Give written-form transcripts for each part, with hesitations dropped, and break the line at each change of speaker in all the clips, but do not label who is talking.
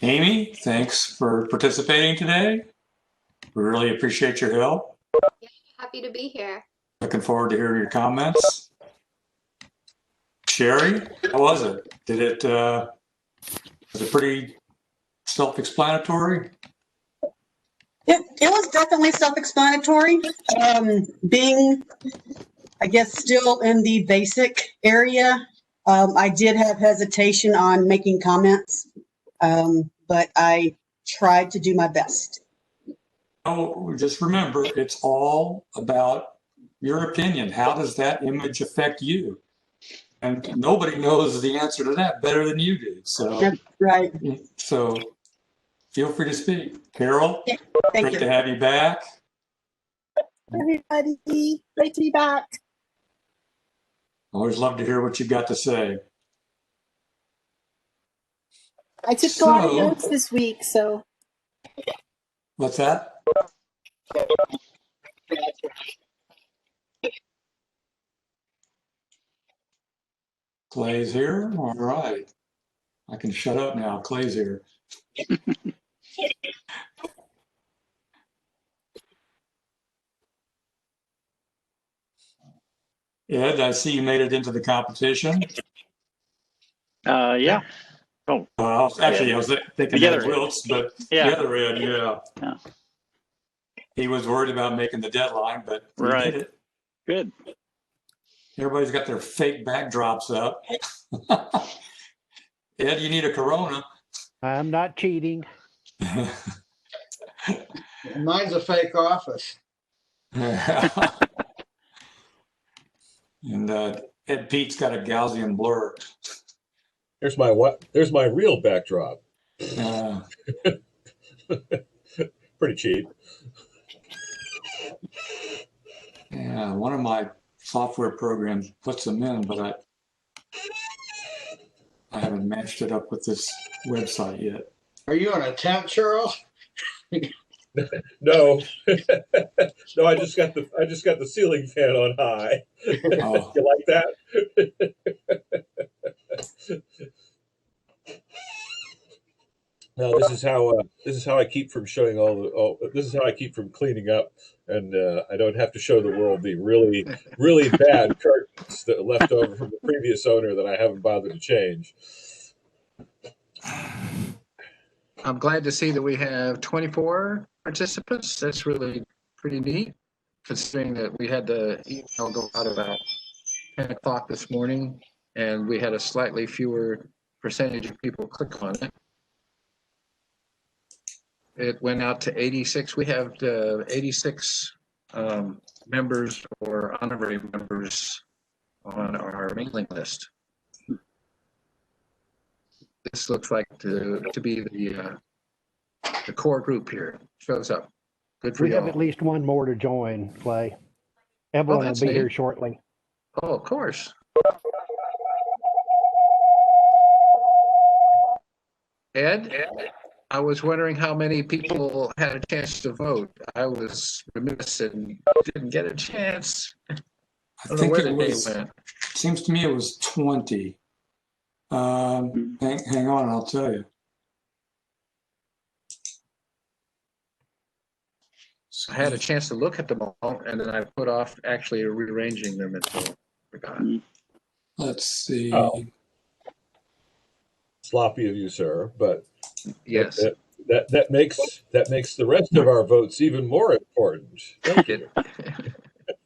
Amy, thanks for participating today. We really appreciate your help.
Yeah, happy to be here.
Looking forward to hearing your comments. Sherrie, how was it? Was it pretty self-explanatory?
It was definitely self-explanatory. Being, I guess, still in the basic area, I did have hesitation on making comments, but I tried to do my best.
Oh, just remember, it's all about your opinion. How does that image affect you? And nobody knows the answer to that better than you do. So,
Right.
so feel free to speak. Carol,
Thank
great
you.
to have you back.
Everybody, great to be back.
Always love to hear what you've got to say.
I took a lot of notes this week, so.
What's that? Clay's here? All right. I can shut up now. Clay's here. Ed, I see you made it into the competition.
Yeah. Oh.
Actually, I was thinking Ed Wiltz, but
yeah.
the other Ed, yeah. He was worried about making the deadline, but he did it.
Good.
Everybody's got their fake backdrops up. Ed, you need a Corona.
I'm not cheating.
Mine's a fake office.
And Ed Pete's got a Gaussian blur.
There's my real backdrop. Pretty cheap.
Yeah, one of my software programs puts them in, but I haven't matched it up with this website yet.
Are you in a tent, Charles?
No, no. I just got the ceiling fan on high.
Oh.
You like that? Now this is how I keep from showing this is how I keep from cleaning up, and I don't have to show the world the really bad curtains that left over from the previous owner that I haven't bothered to change.
I'm glad to see that we have 24 participants. That's really pretty neat, considering that we had the email go out about 10 o'clock this morning, and we had a slightly fewer percentage of people click on it. It went out to 86. We have 86 members or honorary members on our mailing list. This looks like to be the core group here. Shows up. Good for you.
We have at least one more to join, Clay. Evelyn will be here shortly.
Oh, of course. Ed, I was wondering how many people had a chance to vote. I was remiss and didn't get a chance.
I think it was.
Went.
Seems to me it was 20. Hang on, I'll tell you.
I had a chance to look at them all, and then I put off actually rearranging them until I forgot.
Let's see.
Oh. Sloppy of you, sir, but
yes,
that makes the rest of our votes even more important. Thank you.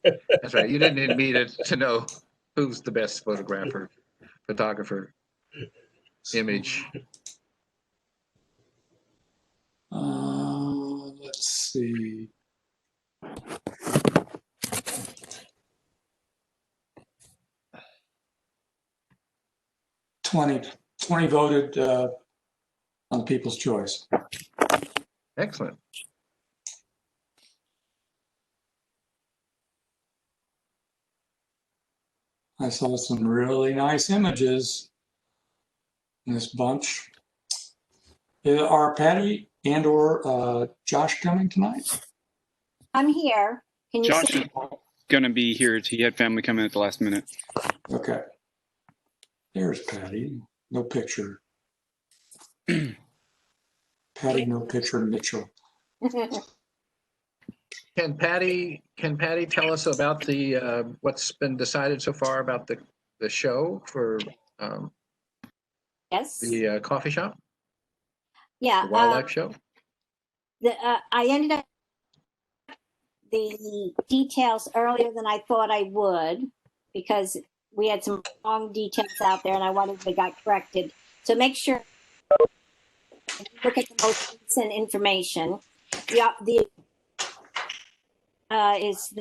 That's right. You didn't need me to know who's the best photographer, image.
Let's see. Twenty voted on People's Choice.
Excellent.
I saw some really nice images in this bunch. Are Patty and or Josh coming tonight?
I'm here. Can you
Josh
see?
is going to be here. He had family come in at the last minute.
Okay. There's Patty. No picture. Patty, no picture, Mitchell.
Can Patty tell us about the what's been decided so far about the show for
Yes.
the coffee shop,
Yeah.
the wildlife show?
I ended up the details earlier than I thought I would because we had some wrong details out there and I wanted they got corrected. So make sure you look at the most recent information. The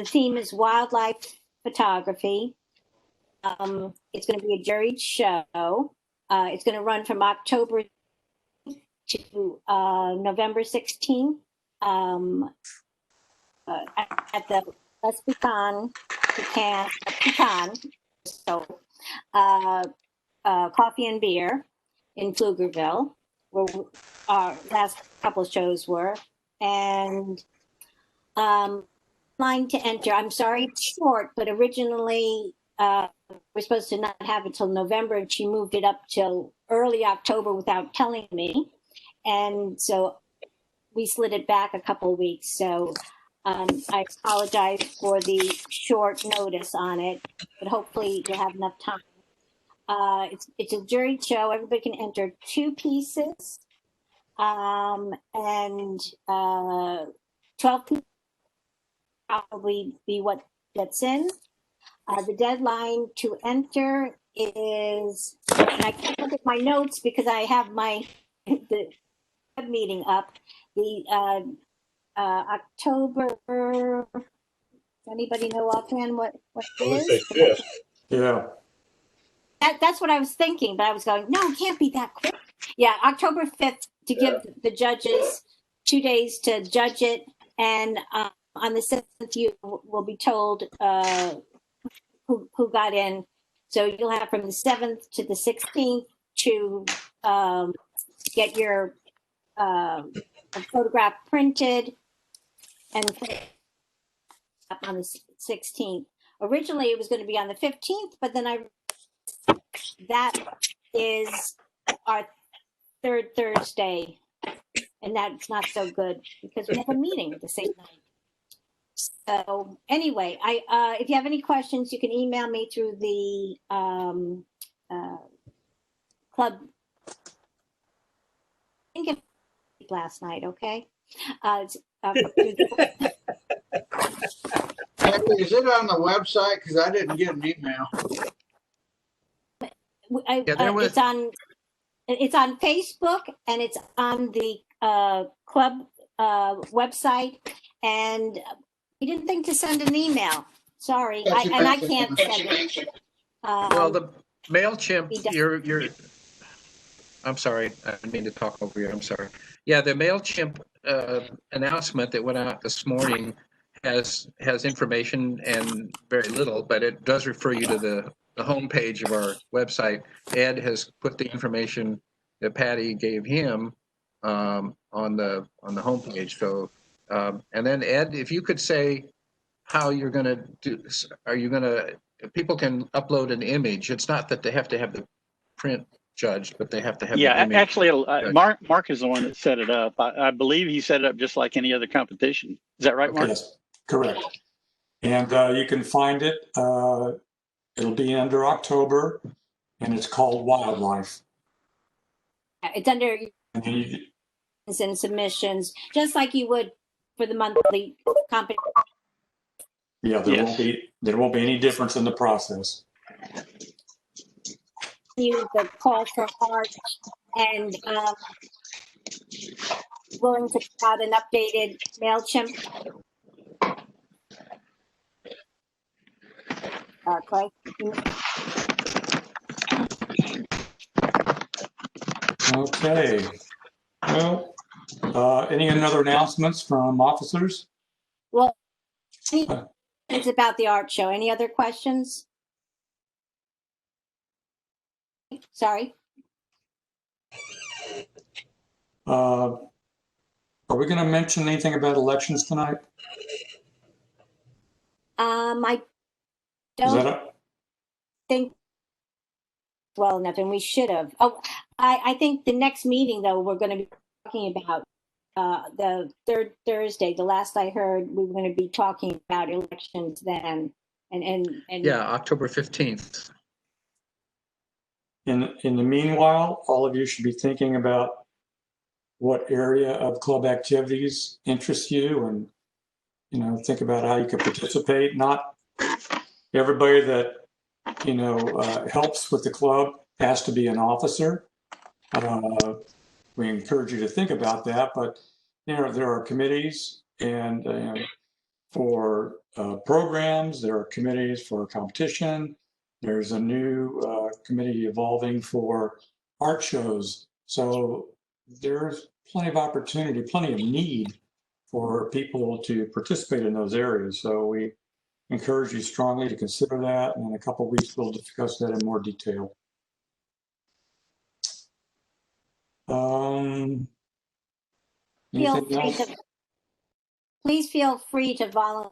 theme is wildlife photography. It's going to be a juried show. It's going to run from October to November 16th at the Les Pecan, so Coffee and Beer in Pflugerville, where our last couple of shows were, and line to enter. I'm sorry it's short, but originally we're supposed to not have it till November, and she moved it up till early October without telling me, and so we slid it back a couple of weeks. So I apologize for the short notice on it, but hopefully you'll have enough time. It's a juried show. Everybody can enter 2 pieces, and 12 people probably be what gets in. The deadline to enter is, and I can't look at my notes because I have the web meeting up. The October. Does anybody know offhand what it
I'm
is?
gonna say 5th.
Yeah.
That's what I was thinking, but I was going, no, it can't be that quick. Yeah, October 5th to give the judges 2 days to judge it, and on the 7th you will be told who got in. So you'll have from the 7th to the 16th to get your photograph printed and up on the 16th. Originally, it was going to be on the 15th, but then that is our third Thursday, and that's not so good because we have a meeting the same night. So anyway, if you have any questions, you can email me through the club. I think it last night, okay?
Is it on the website? Because I didn't get an email.
It's on Facebook and it's on the club website, and you didn't think to send an email. Sorry, I can't send it.
Well, the MailChimp, I'm sorry, I didn't mean to talk over you. I'm sorry. Yeah, the MailChimp announcement that went out this morning has information and very little, but it does refer you to the homepage of our website. Ed has put the information that Patty gave him on the homepage. So, and then Ed, if you could say how you're going to do, people can upload an image. It's not that they have to have the print judged, but they have to have the image.
Actually, Mark is the one that set it up. I believe he set it up just like any other competition. Is that right, Mark?
Yes, correct. And you can find it. It'll be under October, and it's called Wildlife.
It's under and submissions, just like you would for the monthly competition.
Yeah, there won't be any difference in the process.
You the call for art and willing to put out an updated MailChimp. Clay.
Okay. Well, any other announcements from officers?
Well, it's about the art show. Any other questions? Sorry.
Are we going to mention anything about elections tonight?
I don't think well enough, and we should have. Oh, I think the next meeting, though, we're going to be talking about the third Thursday. The last I heard, we were going to be talking about elections then. And
Yeah, October 15th.
In the meanwhile, all of you should be thinking about what area of club activities interests you, and think about how you can participate. Not everybody that helps with the club has to be an officer. We encourage you to think about that, but there are committees and for programs, there are committees for competition. There's a new committee evolving for art shows. So there's plenty of opportunity, plenty of need for people to participate in those areas. So we encourage you strongly to consider that. And in a couple of weeks, we'll discuss that in more detail. Anything else?
Please feel free to volunteer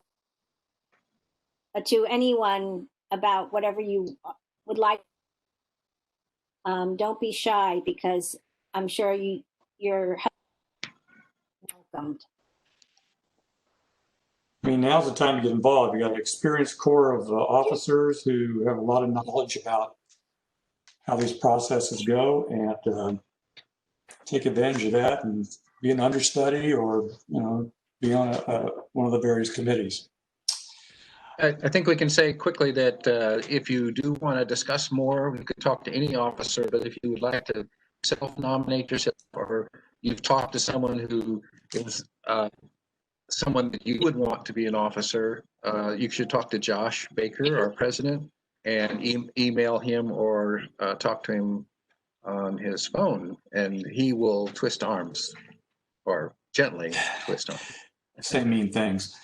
to anyone about whatever you would like. Don't be shy, because I'm sure you're welcomed.
I mean, now's the time to get involved. You got an experienced core of officers who have a lot of knowledge about how these processes go, and take advantage of that and be an understudy or, be on one of the various committees.
I think we can say quickly that if you do want to discuss more, we could talk to any officer, but if you would like to self-nominate yourself, or you've talked to someone who is someone that you would want to be an officer, you should talk to Josh Baker, our president, and email him or talk to him on his phone, and he will twist arms, or gently twist arms.
Say mean things.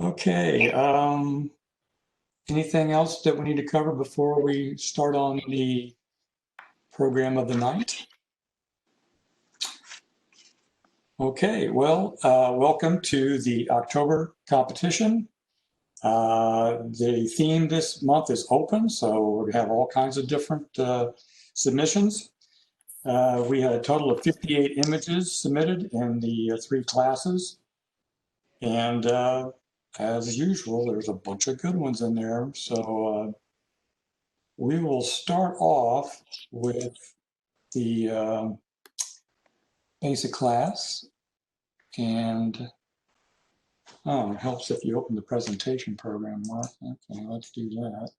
Okay. Anything else that we need to cover before we start on the program of the night? Okay, well, welcome to the October competition. The theme this month is open, so we have all kinds of different submissions. We had a total of 58 images submitted in the 3 classes. And as usual, there's a bunch of good ones in there. So we will start off with the basic class. And it helps if you open the presentation program, Mark. Okay, let's do that.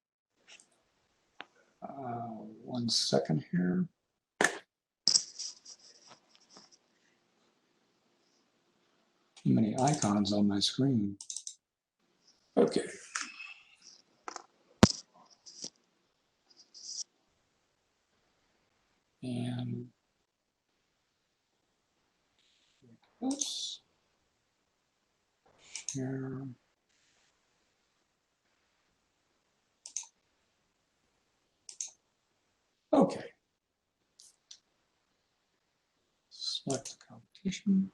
1 second here. Too many icons on my screen. Okay. And let's share. Okay. Select the competition.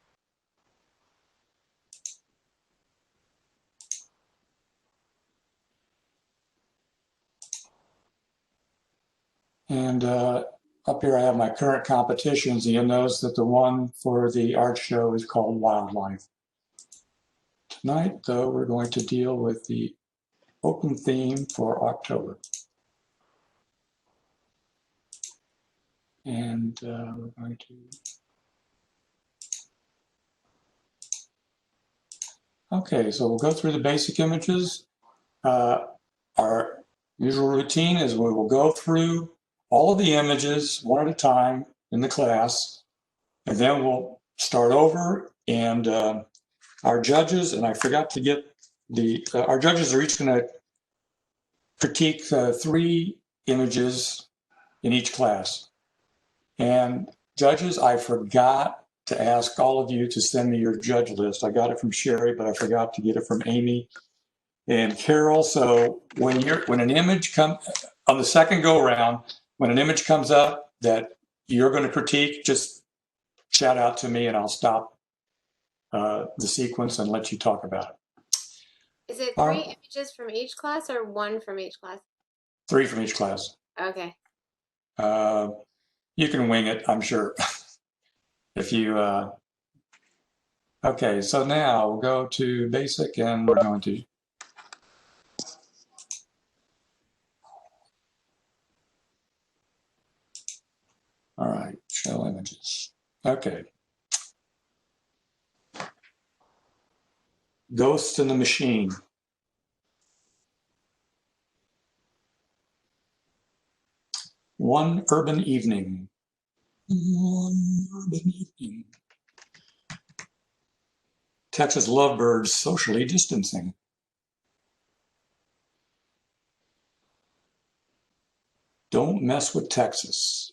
And up here I have my current competitions, and you'll notice that the one for the art show is called Wildlife. Tonight, though, we're going to deal with the open theme for October. And we're going to... Okay, so we'll go through the basic images. Our usual routine is we will go through all of the images one at a time in the class, and then we'll start over. And our judges, and I forgot to get our judges are each going to critique 3 images in each class. And judges, I forgot to ask all of you to send me your judge list. I got it from Sherrie, but I forgot to get it from Amy and Carol. So when an image comes on the second go around, when an image comes up that you're going to critique, just shout out to me and I'll stop the sequence and let you talk about it.
Is it 3 images from each class or 1 from each class?
3 from each class.
Okay.
You can wing it, I'm sure. If you, okay, so now we'll go to basic and we're going to all right, show images. Okay. Ghost in the Machine. One urban evening. One urban evening. Texas lovebirds socially distancing. Don't mess with Texas.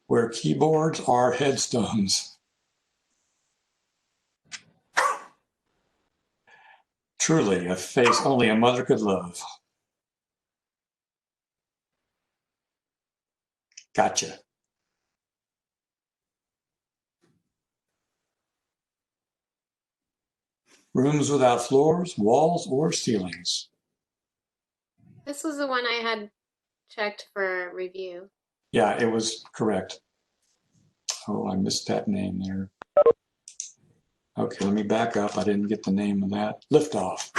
Where keyboards are headstones. Truly a face only a mother could love. Gotcha. Rooms without floors, walls, or ceilings.
This was the one I had checked for review.
Yeah, it was correct. Oh, I missed that name there. Okay, let me back up. I didn't get the name of that. Liftoff.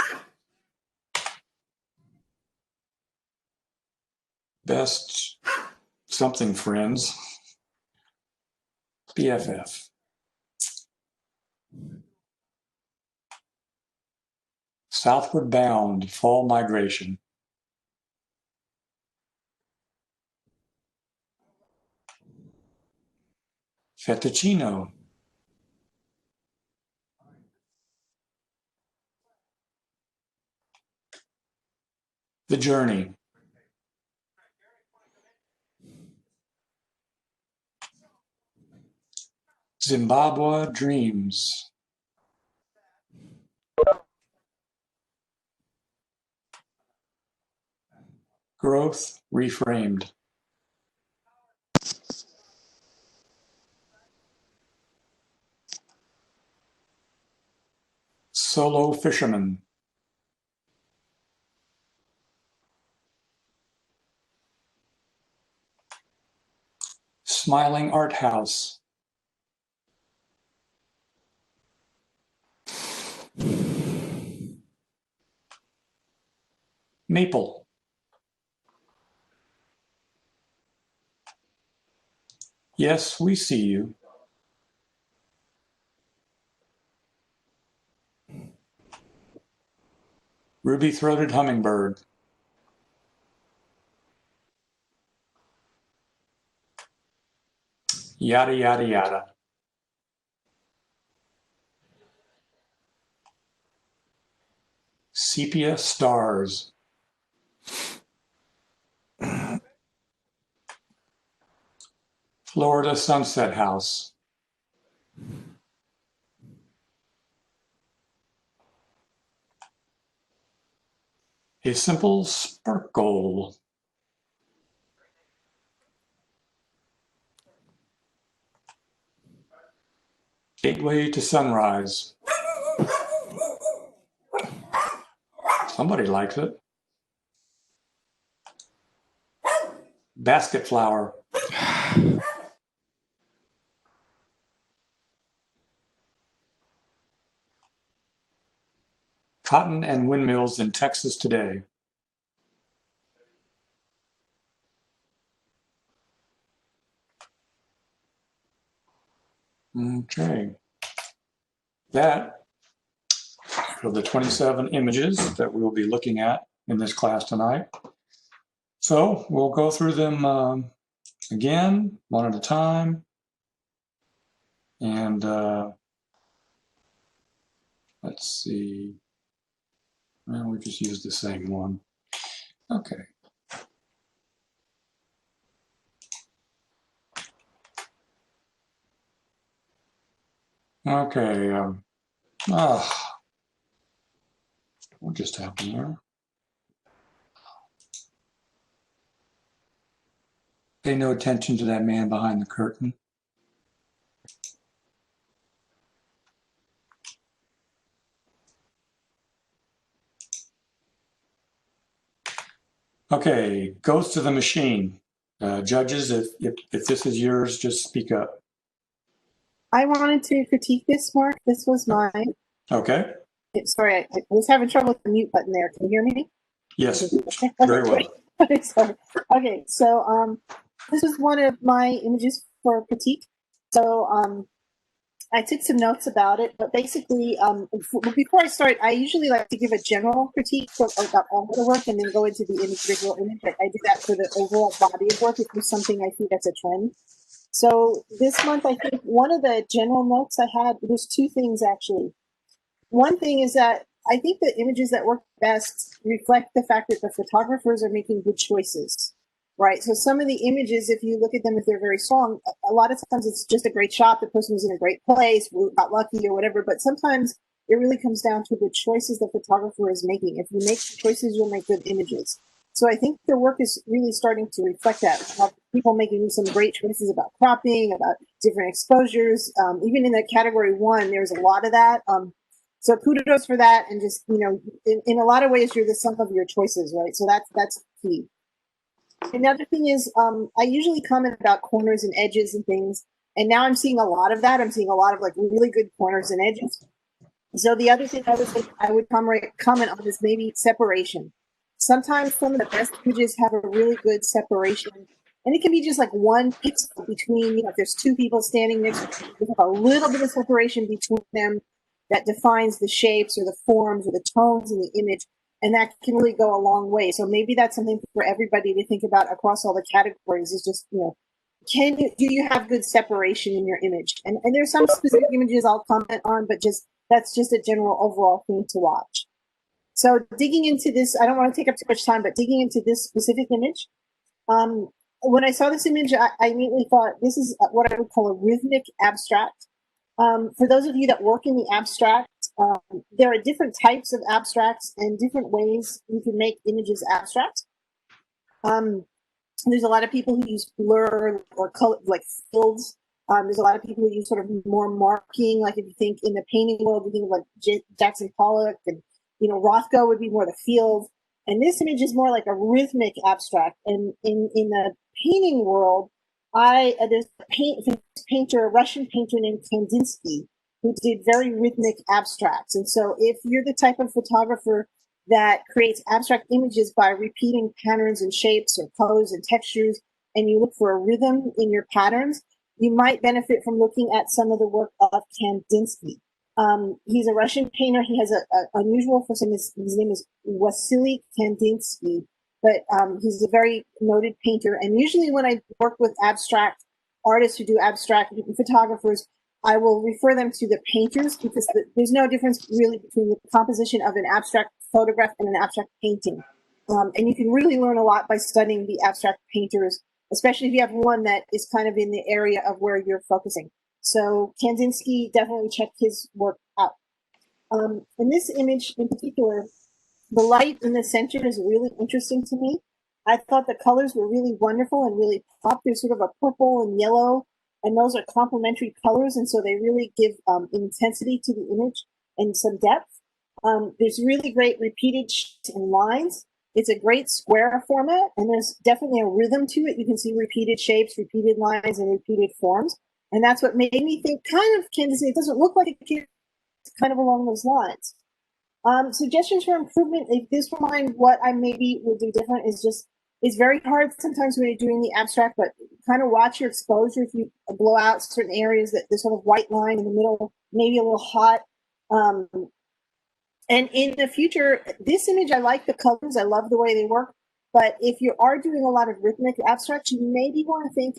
Best something friends. BFF. Southward Bound, Fall Migration. Fettuccino. The Journey. Zimbabwe Dreams. Growth Reframed. Solo Fisherman. Smiling Art House. Maple. Yes, we see you. Ruby-throated hummingbird. Yada, yada, yada. Sepia stars. Florida Sunset House. A simple sparkle. Gateway to Sunrise. Somebody likes it. Basket flower. Cotton and windmills in Texas today. Okay. That are the 27 images that we will be looking at in this class tonight. So we'll go through them again, one at a time. And let's see. Well, we just use the same one. Okay. Okay. What just happened there? Pay no attention to that man behind the curtain. Okay, goes to the machine. Judges, if this is yours, just speak up.
I wanted to critique this, Mark. This was mine.
Okay.
Sorry, I was having trouble with the mute button there. Can you hear me?
Yes,
Okay.
very well.
Okay, sorry. Okay, so this was one of my images for critique. So I took some notes about it, but basically, before I start, I usually like to give a general critique about all the work and then go into the individual image. I do that for the overall body of work if there's something I think that's a trend. So this month, I think one of the general notes I had, there's two things actually. One thing is that I think the images that work best reflect the fact that the photographers are making good choices, right? So some of the images, if you look at them, if they're very strong, a lot of times it's just a great shot. The person was in a great place, got lucky or whatever. But sometimes it really comes down to the choices the photographer is making. If you make choices, you'll make good images. So I think the work is really starting to reflect that. People making some great choices about cropping, about different exposures. Even in the category 1, there's a lot of that. So kudos for that, and just, you know, in a lot of ways, you're the sum of your choices, right? So that's key. Another thing is, I usually comment about corners and edges and things, and now I'm seeing a lot of that. I'm seeing a lot of like really good corners and edges. So the other thing I would comment on is maybe separation. Sometimes some of the best images have a really good separation, and it can be just like one pixel between, you know, if there's two people standing next to each other, a little bit of separation between them that defines the shapes or the forms or the tones in the image, and that can really go a long way. So maybe that's something for everybody to think about across all the categories, is just, you know, do you have good separation in your image? And there's some specific images I'll comment on, but that's just a general overall thing to watch. So digging into this, I don't want to take up too much time, but digging into this specific image, when I saw this image, I immediately thought this is what I would call a rhythmic abstract. For those of you that work in the abstract, there are different types of abstracts and different ways you can make images abstract. There's a lot of people who use blur or color, like fields. There's a lot of people who use sort of more marking, like if you think in the painting world, you think of like Jackson Pollock, and, you know, Rothko would be more the field. And this image is more like a rhythmic abstract. And in the painting world, there's a painter, a Russian painter named Kandinsky, who did very rhythmic abstracts. And so if you're the type of photographer that creates abstract images by repeating patterns and shapes or colors and textures, and you look for a rhythm in your patterns, you might benefit from looking at some of the work of Kandinsky. He's a Russian painter. He has an unusual first name. His name is Wasily Kandinsky, but he's a very noted painter. And usually when I work with abstract artists who do abstract photographers, I will refer them to the painters, because there's no difference really between the composition of an abstract photograph and an abstract painting. And you can really learn a lot by studying the abstract painters, especially if you have one that is kind of in the area of where you're focusing. So Kandinsky, definitely check his work out. In this image in particular, the light in the center is really interesting to me. I thought the colors were really wonderful and really pop. There's sort of a purple and yellow, and those are complementary colors, and so they really give intensity to the image and some depth. There's really great repeated shapes and lines. It's a great square format, and there's definitely a rhythm to it. You can see repeated shapes, repeated lines, and repeated forms. And that's what made me think kind of Kandinsky. It doesn't look like it's kind of along those lines. Suggestions for improvement, if this were mine, what I maybe would do different is just, it's very hard sometimes when you're doing the abstract, but kind of watch your exposure. If you blow out certain areas, that there's sort of white line in the middle, maybe a little hot. And in the future, this image, I like the colors. I love the way they work. But if you are doing a lot of rhythmic abstract, you maybe want to think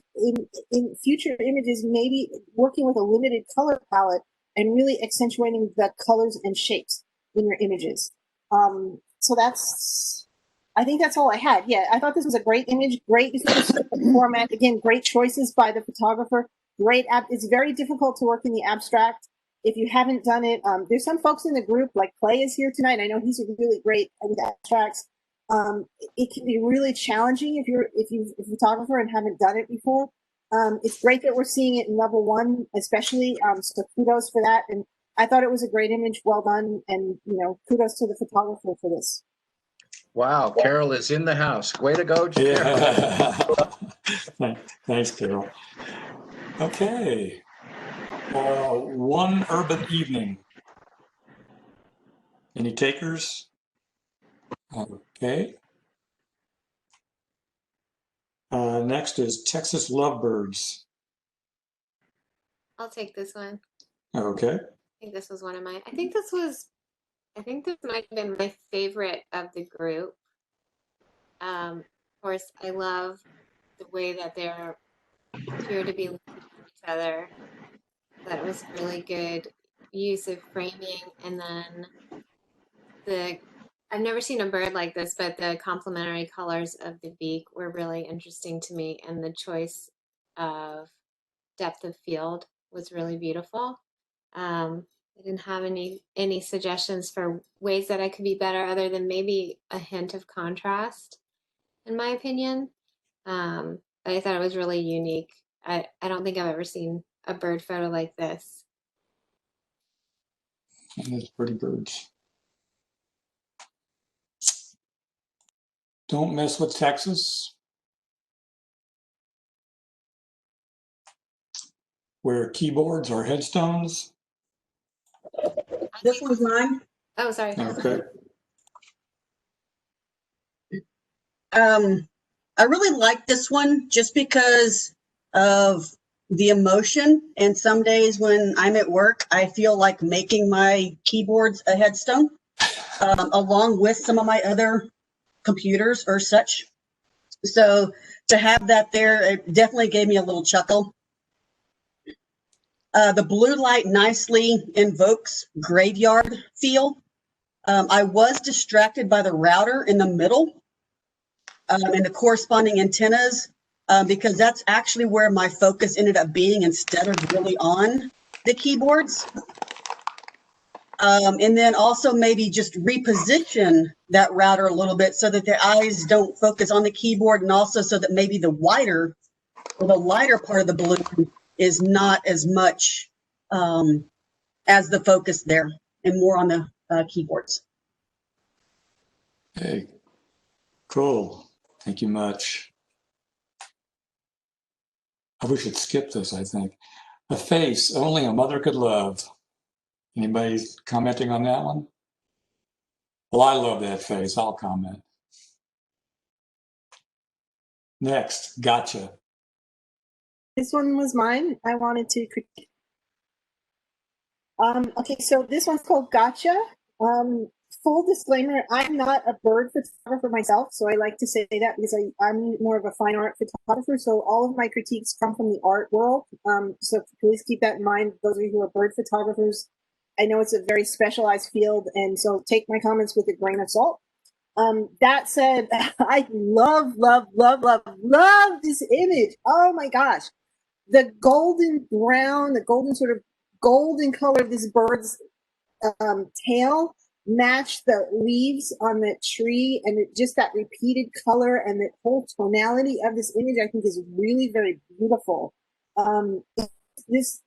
in future images, maybe working with a limited color palette and really accentuating the colors and shapes in your images. So I think that's all I had. Yeah, I thought this was a great image, great format. Again, great choices by the photographer. It's very difficult to work in the abstract. If you haven't done it, there's some folks in the group, like Clay is here tonight. I know he's really great with abstracts. It can be really challenging if you're a photographer and haven't done it before. It's great that we're seeing it in level 1, especially. So kudos for that. And I thought it was a great image, well done, and kudos to the photographer for this.
Wow, Carol is in the house. Way to go, Carol.
Yeah. Thanks, Carol. Okay. One urban evening. Any takers? Okay. Next is Texas Lovebirds.
I'll take this one.
Okay.
I think this was one of my, I think this might have been my favorite of the group. Of course, I love the way that they're appear to be looking at each other. That was really good use of framing, and then I've never seen a bird like this, but the complementary colors of the beak were really interesting to me, and the choice of depth of field was really beautiful. I didn't have any suggestions for ways that I could be better, other than maybe a hint of contrast, in my opinion. But I thought it was really unique. I don't think I've ever seen a bird photo like this.
And there's pretty birds. Don't mess with Texas, where keyboards are headstones.
This one's mine.
Oh, sorry.
Okay.
I really like this one just because of the emotion. And some days when I'm at work, I feel like making my keyboards a headstone, along with some of my other computers or such. So to have that there, it definitely gave me a little chuckle. The blue light nicely invokes graveyard feel. I was distracted by the router in the middle and the corresponding antennas because that's actually where my focus ended up being instead of really on the keyboards. And then also maybe just reposition that router a little bit so that the eyes don't focus on the keyboard, and also so that maybe the wider or the lighter part of the balloon is not as much as the focus there and more on the keyboards.
Hey, cool. Thank you much. We should skip this, I think. A face only a mother could love. Anybody commenting on that one? Well, I love that face. I'll comment. Next, gotcha.
This one was mine. I wanted to critique. Okay, so this one's called Gotcha. Full disclaimer, I'm not a bird photographer myself, so I like to say that because I'm more of a fine art photographer, so all of my critiques come from the art world. So please keep that in mind, those of you who are bird photographers. I know it's a very specialized field, and so take my comments with a grain of salt. That said, I love this image. Oh my gosh. The golden brown, the golden sort of golden color of this bird's tail matched the leaves on the tree, and just that repeated color and the whole tonality of this image I think is really very beautiful. This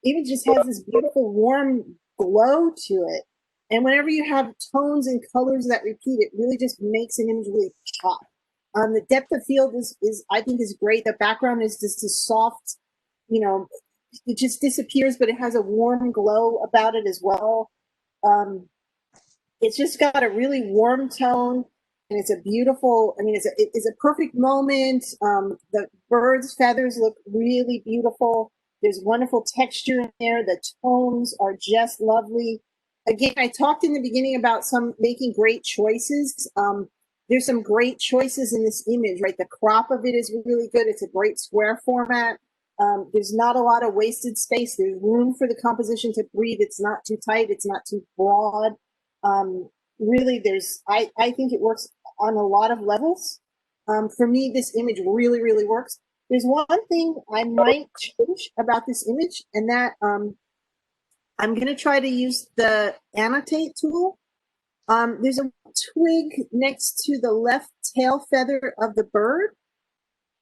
image just has this beautiful warm glow to it, and whenever you have tones and colors that repeat, it really just makes an image really pop. The depth of field is I think is great. The background is just a soft, it just disappears, but it has a warm glow about it as well. It's just got a really warm tone, and it's a beautiful, it's a perfect moment. The bird's feathers look really beautiful. There's wonderful texture in there. The tones are just lovely. Again, I talked in the beginning about making great choices. There's some great choices in this image, right? The crop of it is really good. It's a great square format. There's not a lot of wasted space. There's room for the composition to breathe. It's not too tight. It's not too broad. Really, I think it works on a lot of levels. For me, this image really, really works. There's one thing I might change about this image, and that I'm going to try to use the annotate tool. There's a twig next to the left tail feather of the bird.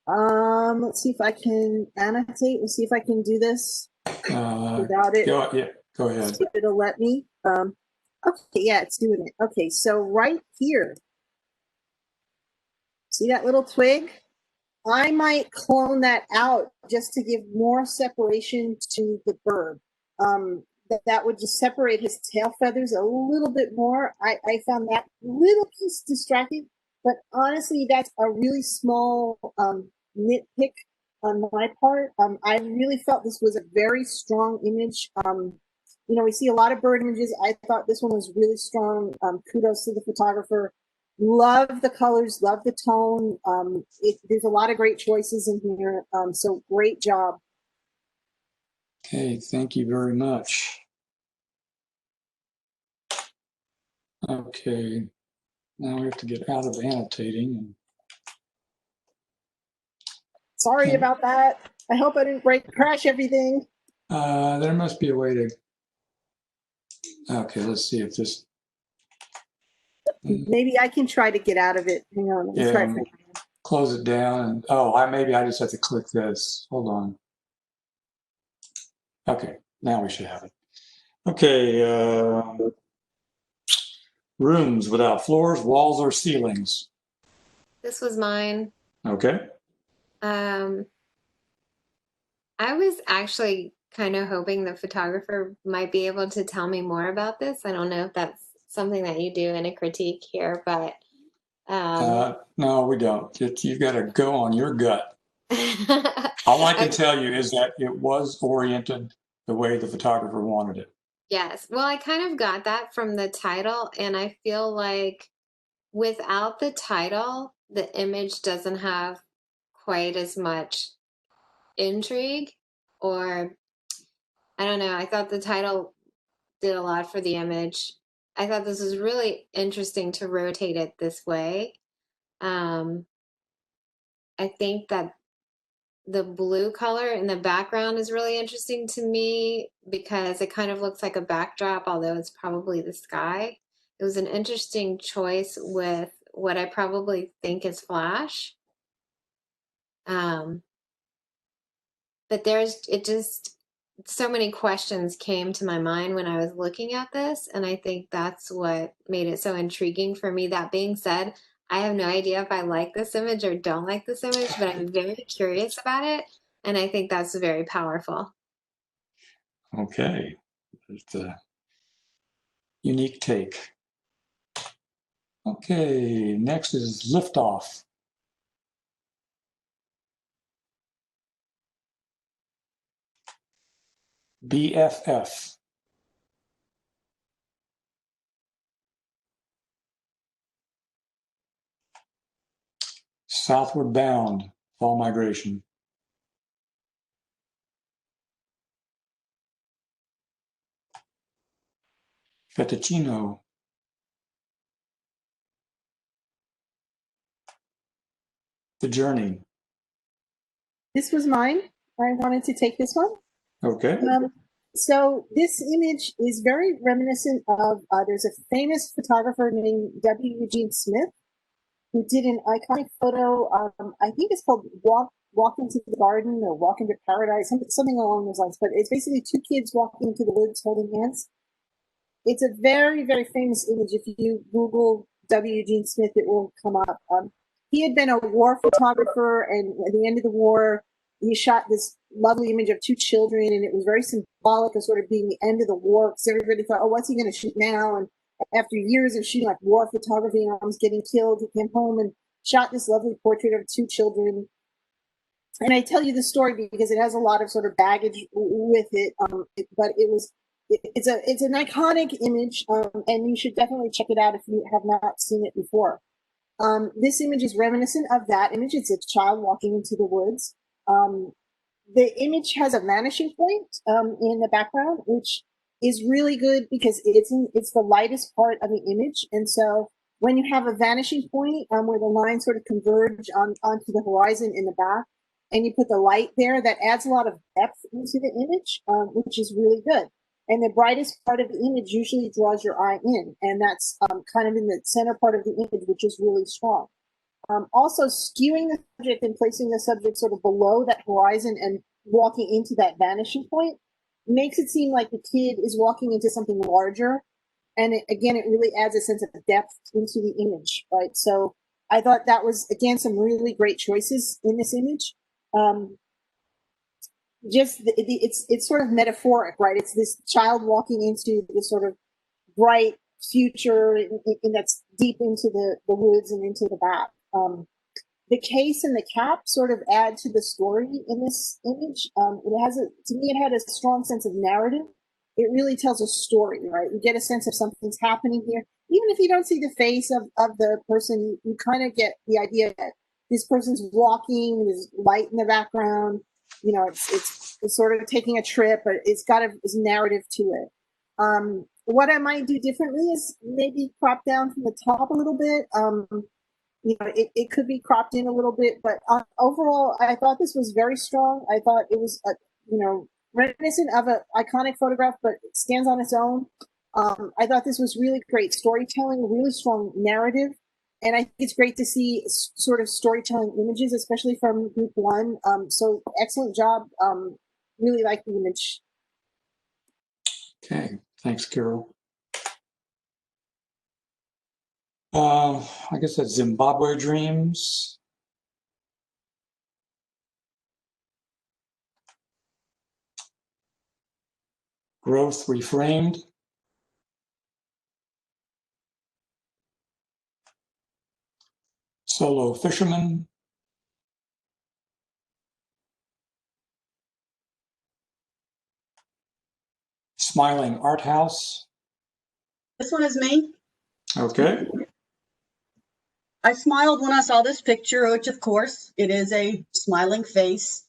Let's see if I can annotate. Let's see if I can do this without it.
Go ahead.
See if it'll let me. Okay, yeah, it's doing it. Okay, so right here, See that little twig? I might clone that out just to give more separation to the bird. That would just separate his tail feathers a little bit more. I found that little piece distracting, but honestly, that's a really small nitpick on my part. I really felt this was a very strong image. We see a lot of bird images. I thought this one was really strong. Kudos to the photographer. Love the colors, love the tone. There's a lot of great choices in here. So great job.
Okay, thank you very much. Okay, now we have to get out of annotating.
Sorry about that. I hope I didn't crash everything.
There must be a way to. Okay, let's see if this.
Maybe I can try to get out of it. Hang on. Let me try for
close it down. And maybe I just have to click this. Hold on. Okay, now we should have it. Okay, rooms without floors, walls, or ceilings.
This was mine.
Okay.
I was actually kind of hoping the photographer might be able to tell me more about this. I don't know if that's something that you do in a critique here, but
no, we don't. You've got to go on your gut. All I can tell you is that it was oriented the way the photographer wanted it.
Yes. Well, I kind of got that from the title, and I feel like without the title, the image doesn't have quite as much intrigue, or I don't know. I thought the title did a lot for the image. I thought this was really interesting to rotate it this way. I think that the blue color in the background is really interesting to me because it kind of looks like a backdrop, although it's probably the sky. It was an interesting choice with what I probably think is flash. But so many questions came to my mind when I was looking at this, and I think that's what made it so intriguing for me. That being said, I have no idea if I like this image or don't like this image, but I'm very curious about it, and I think that's very powerful.
Okay, it's a unique take. Okay, next is liftoff. BFF. Southward bound, fall migration. Fettuccino. The journey.
This was mine. I wanted to take this one.
Okay.
So this image is very reminiscent of, there's a famous photographer named W. Eugene Smith who did an iconic photo. I think it's called Walk into the Garden or Walk into Paradise, something along those lines. But it's basically two kids walking into the woods holding hands. It's a very, very famous image. If you Google W. Eugene Smith, it will come up. He had been a war photographer, and at the end of the war, he shot this lovely image of two children, and it was very symbolic of sort of being the end of the war, because everybody thought, oh, what's he going to shoot now? And after years of shooting like war photography and almost getting killed, he came home and shot this lovely portrait of two children. And I tell you the story because it has a lot of sort of baggage with it, but it's an iconic image, and you should definitely check it out if you have not seen it before. This image is reminiscent of that image. It's a child walking into the woods. The image has a vanishing point in the background, which is really good because it's the lightest part of the image. And so when you have a vanishing point where the lines sort of converge onto the horizon in the back, and you put the light there, that adds a lot of depth into the image, which is really good. And the brightest part of the image usually draws your eye in, and that's kind of in the center part of the image, which is really strong. Also, skewing the subject and placing the subject sort of below that horizon and walking into that vanishing point makes it seem like the kid is walking into something larger. And again, it really adds a sense of depth into the image, right? So I thought that was, again, some really great choices in this image. It's sort of metaphoric, right? It's this child walking into this sort of bright future, and that's deep into the woods and into the back. The case and the cap sort of add to the story in this image. To me, it had a strong sense of narrative. It really tells a story, right? You get a sense of something's happening here. Even if you don't see the face of the person, you kind of get the idea that this person's walking, there's light in the background. You know, it's sort of taking a trip, but it's got a narrative to it. What I might do differently is maybe crop down from the top a little bit. You know, it could be cropped in a little bit, but overall, I thought this was very strong. I thought it was, reminiscent of an iconic photograph, but it stands on its own. I thought this was really great storytelling, really strong narrative. And I think it's great to see sort of storytelling images, especially from group one. So excellent job. Really like the image.
Okay, thanks, Carol. I guess that's Zimbabwe Dreams. Growth Reframed. Solo Fisherman. Smiling Art House.
This one is me.
Okay.
I smiled when I saw this picture, which of course it is a smiling face.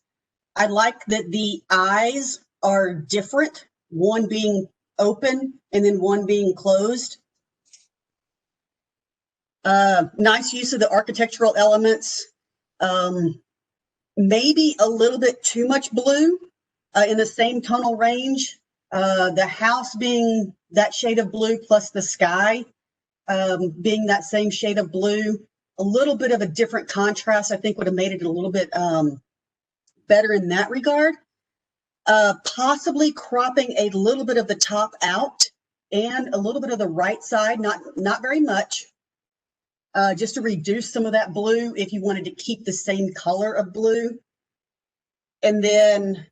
I like that the eyes are different, one being open and then one being closed. Nice use of the architectural elements. Maybe a little bit too much blue in the same tonal range. The house being that shade of blue plus the sky being that same shade of blue. A little bit of a different contrast, I think, would have made it a little bit better in that regard. Possibly cropping a little bit of the top out and a little bit of the right side, not very much, just to reduce some of that blue if you wanted to keep the same color of blue. And then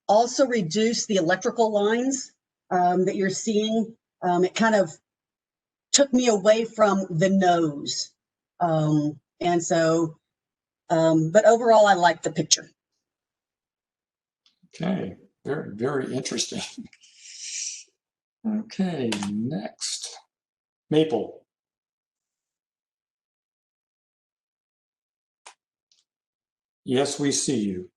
also reduce the electrical lines that you're seeing. It kind of took me away from the nose. And so, but overall, I like the picture.
Okay, very, very interesting. Okay, next. Maple. Yes, we see you.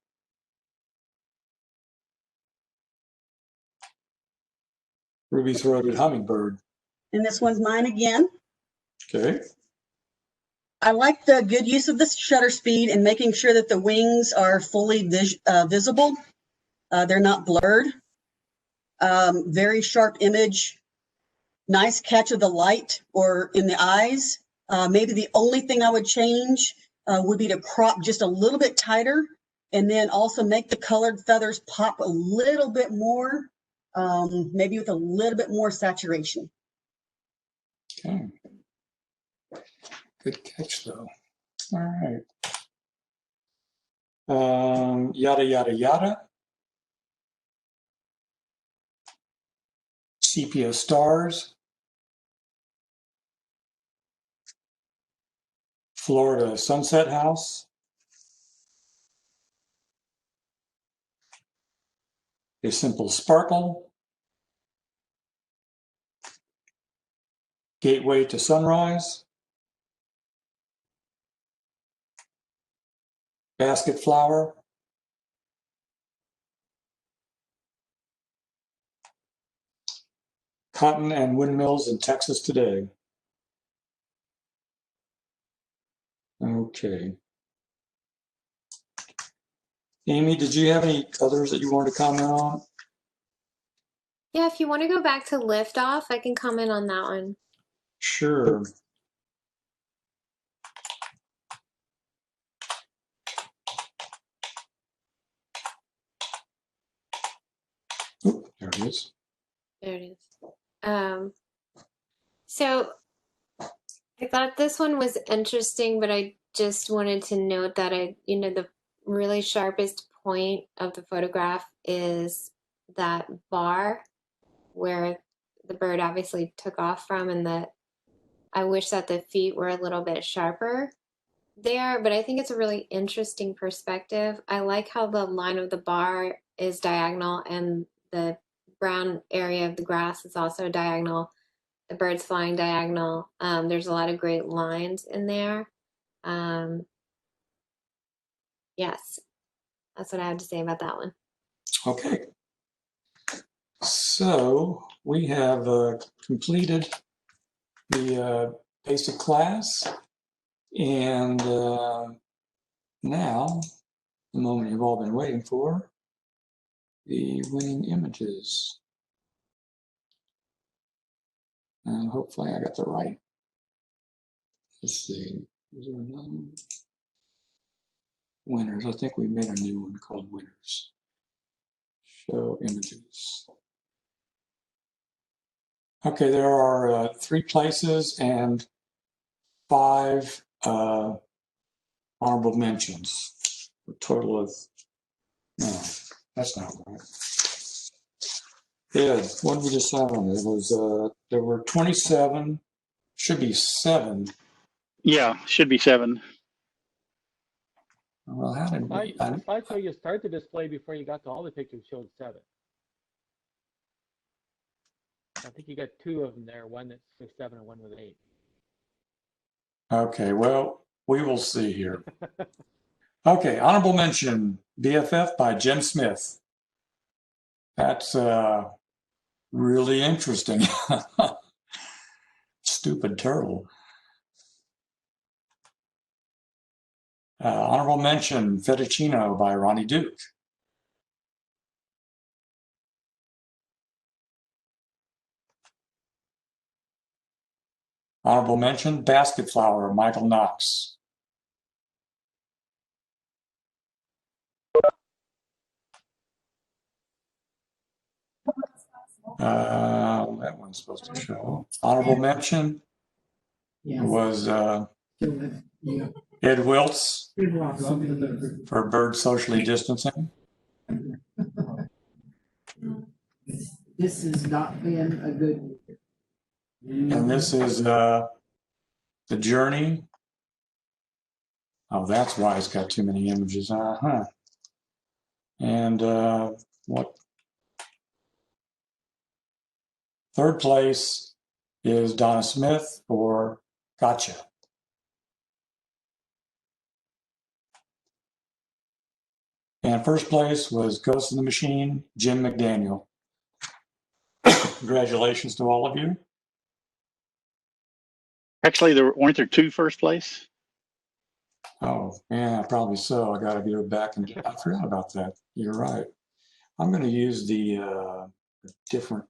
Ruby-throated hummingbird.
And this one's mine again.
Okay.
I like the good use of the shutter speed and making sure that the wings are fully visible. They're not blurred. Very sharp image. Nice catch of the light or in the eyes. Maybe the only thing I would change would be to crop just a little bit tighter and then also make the colored feathers pop a little bit more, maybe with a little bit more saturation.
Okay. Good catch, though. All right. Yada, yada, yada. Sepia Stars. Florida Sunset House. A Simple Sparkle. Gateway to Sunrise. Basket Flower. Cotton and Windmills in Texas Today. Okay. Amy, did you have any others that you wanted to comment on?
Yeah, if you want to go back to Liftoff, I can comment on that one.
Sure. Oop, there it is.
There it is. So I thought this one was interesting, but I just wanted to note that the really sharpest point of the photograph is that bar where the bird obviously took off from, and that I wish that the feet were a little bit sharper there, but I think it's a really interesting perspective. I like how the line of the bar is diagonal and the brown area of the grass is also diagonal. The birds flying diagonal. There's a lot of great lines in there. Yes, that's what I have to say about that one.
Okay. So we have completed the basic class, and now the moment you've all been waiting for, the winning images. And hopefully I got the right. Let's see. Is there another one? Winners. I think we made a new one called Winners. Show images. Okay, there are 3 places and 5 honorable mentions. A total of, no, that's not right. Yeah, what did we decide on? It was, there were 27, should be 7.
Yeah, should be 7.
Well, how did we?
The slideshow you start the display before you got to all the pictures showed 7. I think you got 2 of them there, one that's with 7 and one with 8.
Okay, well, we will see here. Okay, honorable mention, BFF by Jim Smith. That's really interesting. Stupid turtle. Honorable mention, Fettuccino by Ronnie Duke. Honorable mention, Basket Flower, Michael Knox. That one's supposed to show. Honorable mention was Ed Wiltz for bird socially distancing.
This has not been a good.
And this is the journey. Oh, that's why it's got too many images. And what? Third place is Donna Smith for Gotcha. And first place was Ghost in the Machine, Jim McDaniel. Congratulations to all of you.
Actually, weren't there 2 first place?
Oh, yeah, probably so. I got to go back and I forgot about that. You're right. I'm going to use the different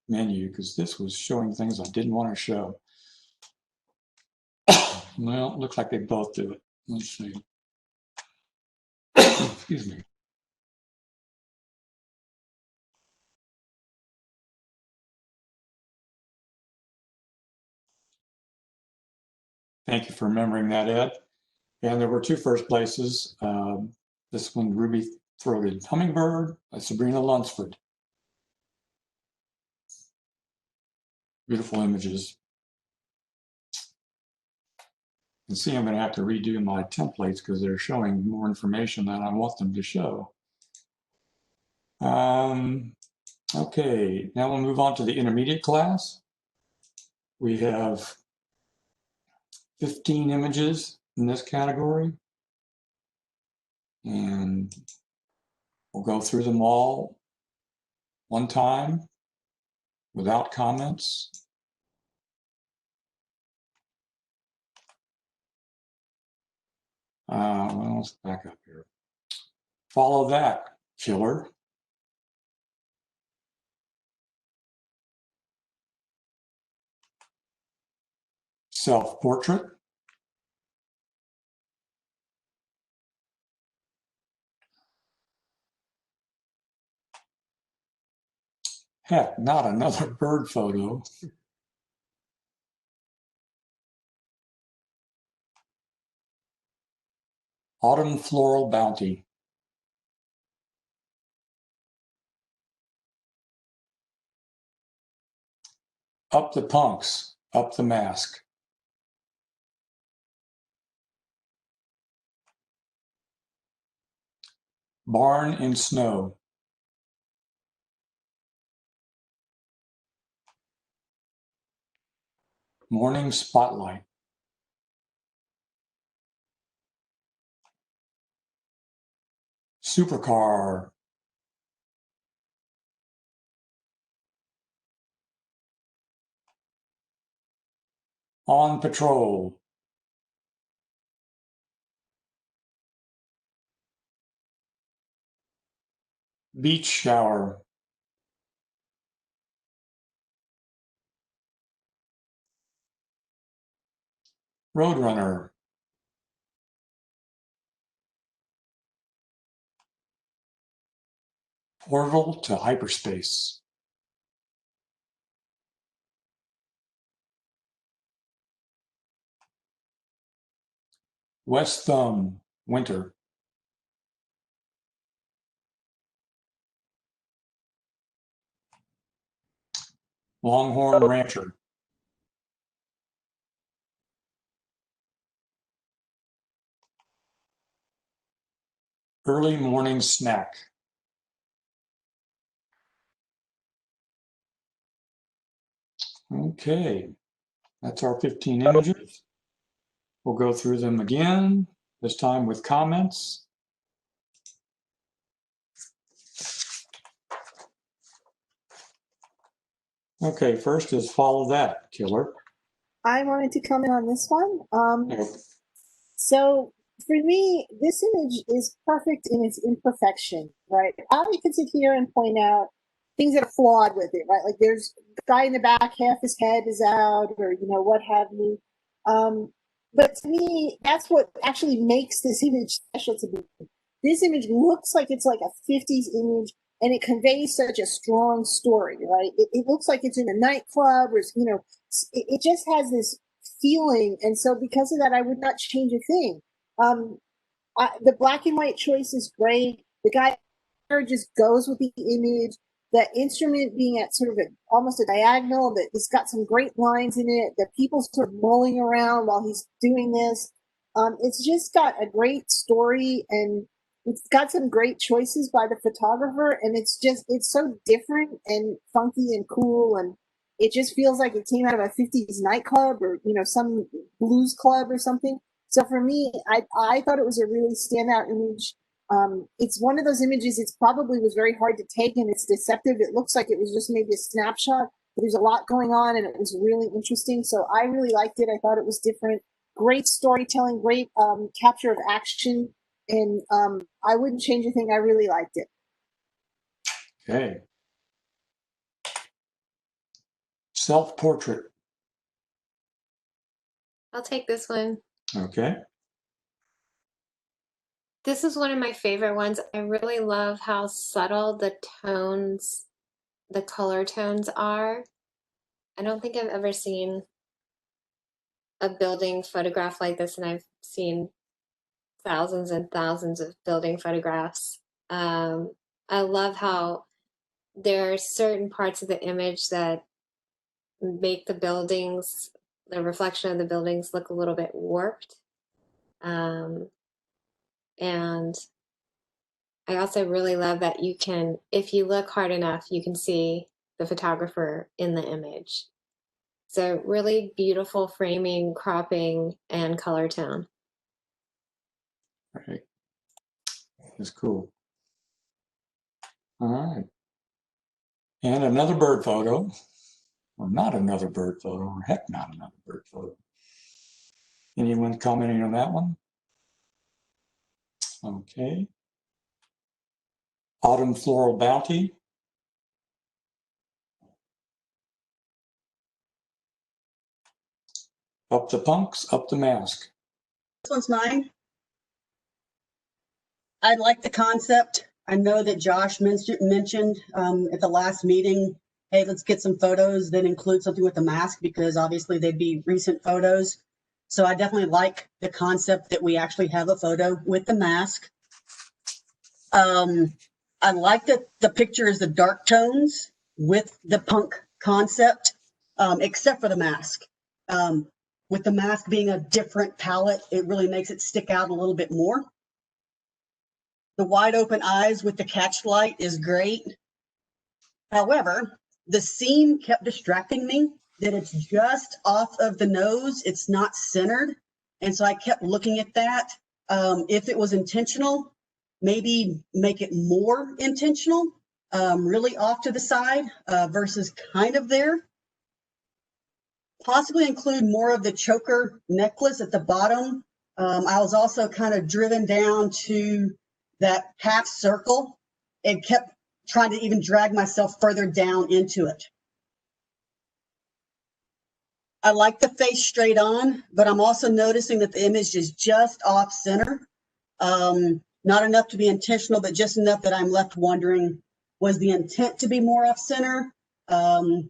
menu because this was showing things I didn't want to show. Well, it looks like they both do it. Let's see. Excuse me. Thank you for remembering that, Ed. And there were 2 first places. This one, Ruby-throated Hummingbird by Sabrina Lunsford. Beautiful images. You can see I'm going to have to redo my templates because they're showing more information than I want them to show. Okay, now we'll move on to the intermediate class. We have 15 images in this category. And we'll go through them all one time without comments. Well, let's back up here. Follow that, killer. Self-portrait. Heck, not another bird photo. Autumn floral bounty. Up the punks, up the mask. Barn in snow. Morning spotlight. Supercar. On patrol. Beach shower. Roadrunner. Portal to hyperspace. West thumb, winter. Longhorn rancher. Early morning snack. Okay, that's our 15 images. We'll go through them again, this time with comments. Okay, first is follow that, killer.
I wanted to comment on this one. So for me, this image is perfect in its imperfection, right? I could sit here and point out things that are flawed with it, right? Like there's a guy in the back, half his head is out, or what have you. But to me, that's what actually makes this image special to me. This image looks like it's like a 50s image, and it conveys such a strong story, right? It looks like it's in a nightclub, or it just has this feeling, and so because of that, I would not change a thing. The black and white choice is great. The guy just goes with the image. The instrument being at sort of almost a diagonal, that it's got some great lines in it. The people sort of mulling around while he's doing this. It's just got a great story, and it's got some great choices by the photographer, and it's so different and funky and cool, and it just feels like it came out of a 50s nightclub or some blues club or something. So for me, I thought it was a really standout image. It's one of those images, it's probably was very hard to take, and it's deceptive. It looks like it was just maybe a snapshot, but there's a lot going on, and it was really interesting. So I really liked it. I thought it was different. Great storytelling, great capture of action, and I wouldn't change a thing. I really liked it.
Okay. Self-portrait.
I'll take this one.
Okay.
This is one of my favorite ones. I really love how subtle the tones, the color tones are. I don't think I've ever seen a building photograph like this, and I've seen thousands and thousands of building photographs. I love how there are certain parts of the image that make the buildings, the reflection of the buildings, look a little bit warped. And I also really love that you can, if you look hard enough, you can see the photographer in the image. So really beautiful framing, cropping, and color tone.
Right. That's cool. All right. And another bird photo, or not another bird photo, or heck, not another bird photo. Anyone commenting on that one? Okay. Autumn floral bounty. Up the punks, up the mask.
This one's mine. I like the concept. I know that Josh mentioned at the last meeting, hey, let's get some photos, then include something with the mask, because obviously they'd be recent photos. So I definitely like the concept that we actually have a photo with the mask. I like that the picture is the dark tones with the punk concept, except for the mask. With the mask being a different palette, it really makes it stick out a little bit more. The wide open eyes with the catch light is great. However, the seam kept distracting me, that it's just off of the nose, it's not centered. And so I kept looking at that. If it was intentional, maybe make it more intentional, really off to the side versus kind of there. Possibly include more of the choker necklace at the bottom. I was also kind of driven down to that half circle and kept trying to even drag myself further down into it. I like the face straight on, but I'm also noticing that the image is just off center. Not enough to be intentional, but just enough that I'm left wondering, was the intent to be more off center?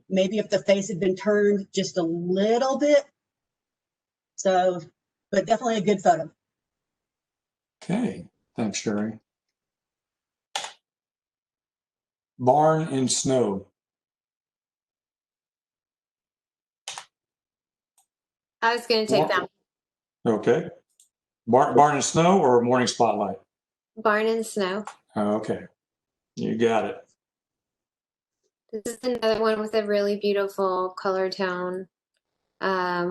Maybe if the face had been turned just a little bit. So, but definitely a good photo.
Okay, thanks, Sherrie. Barn in snow.
I was going to take that.
Okay. Barn in snow or morning spotlight?
Barn in snow.
Okay, you got it.
This is another one with a really beautiful color tone. I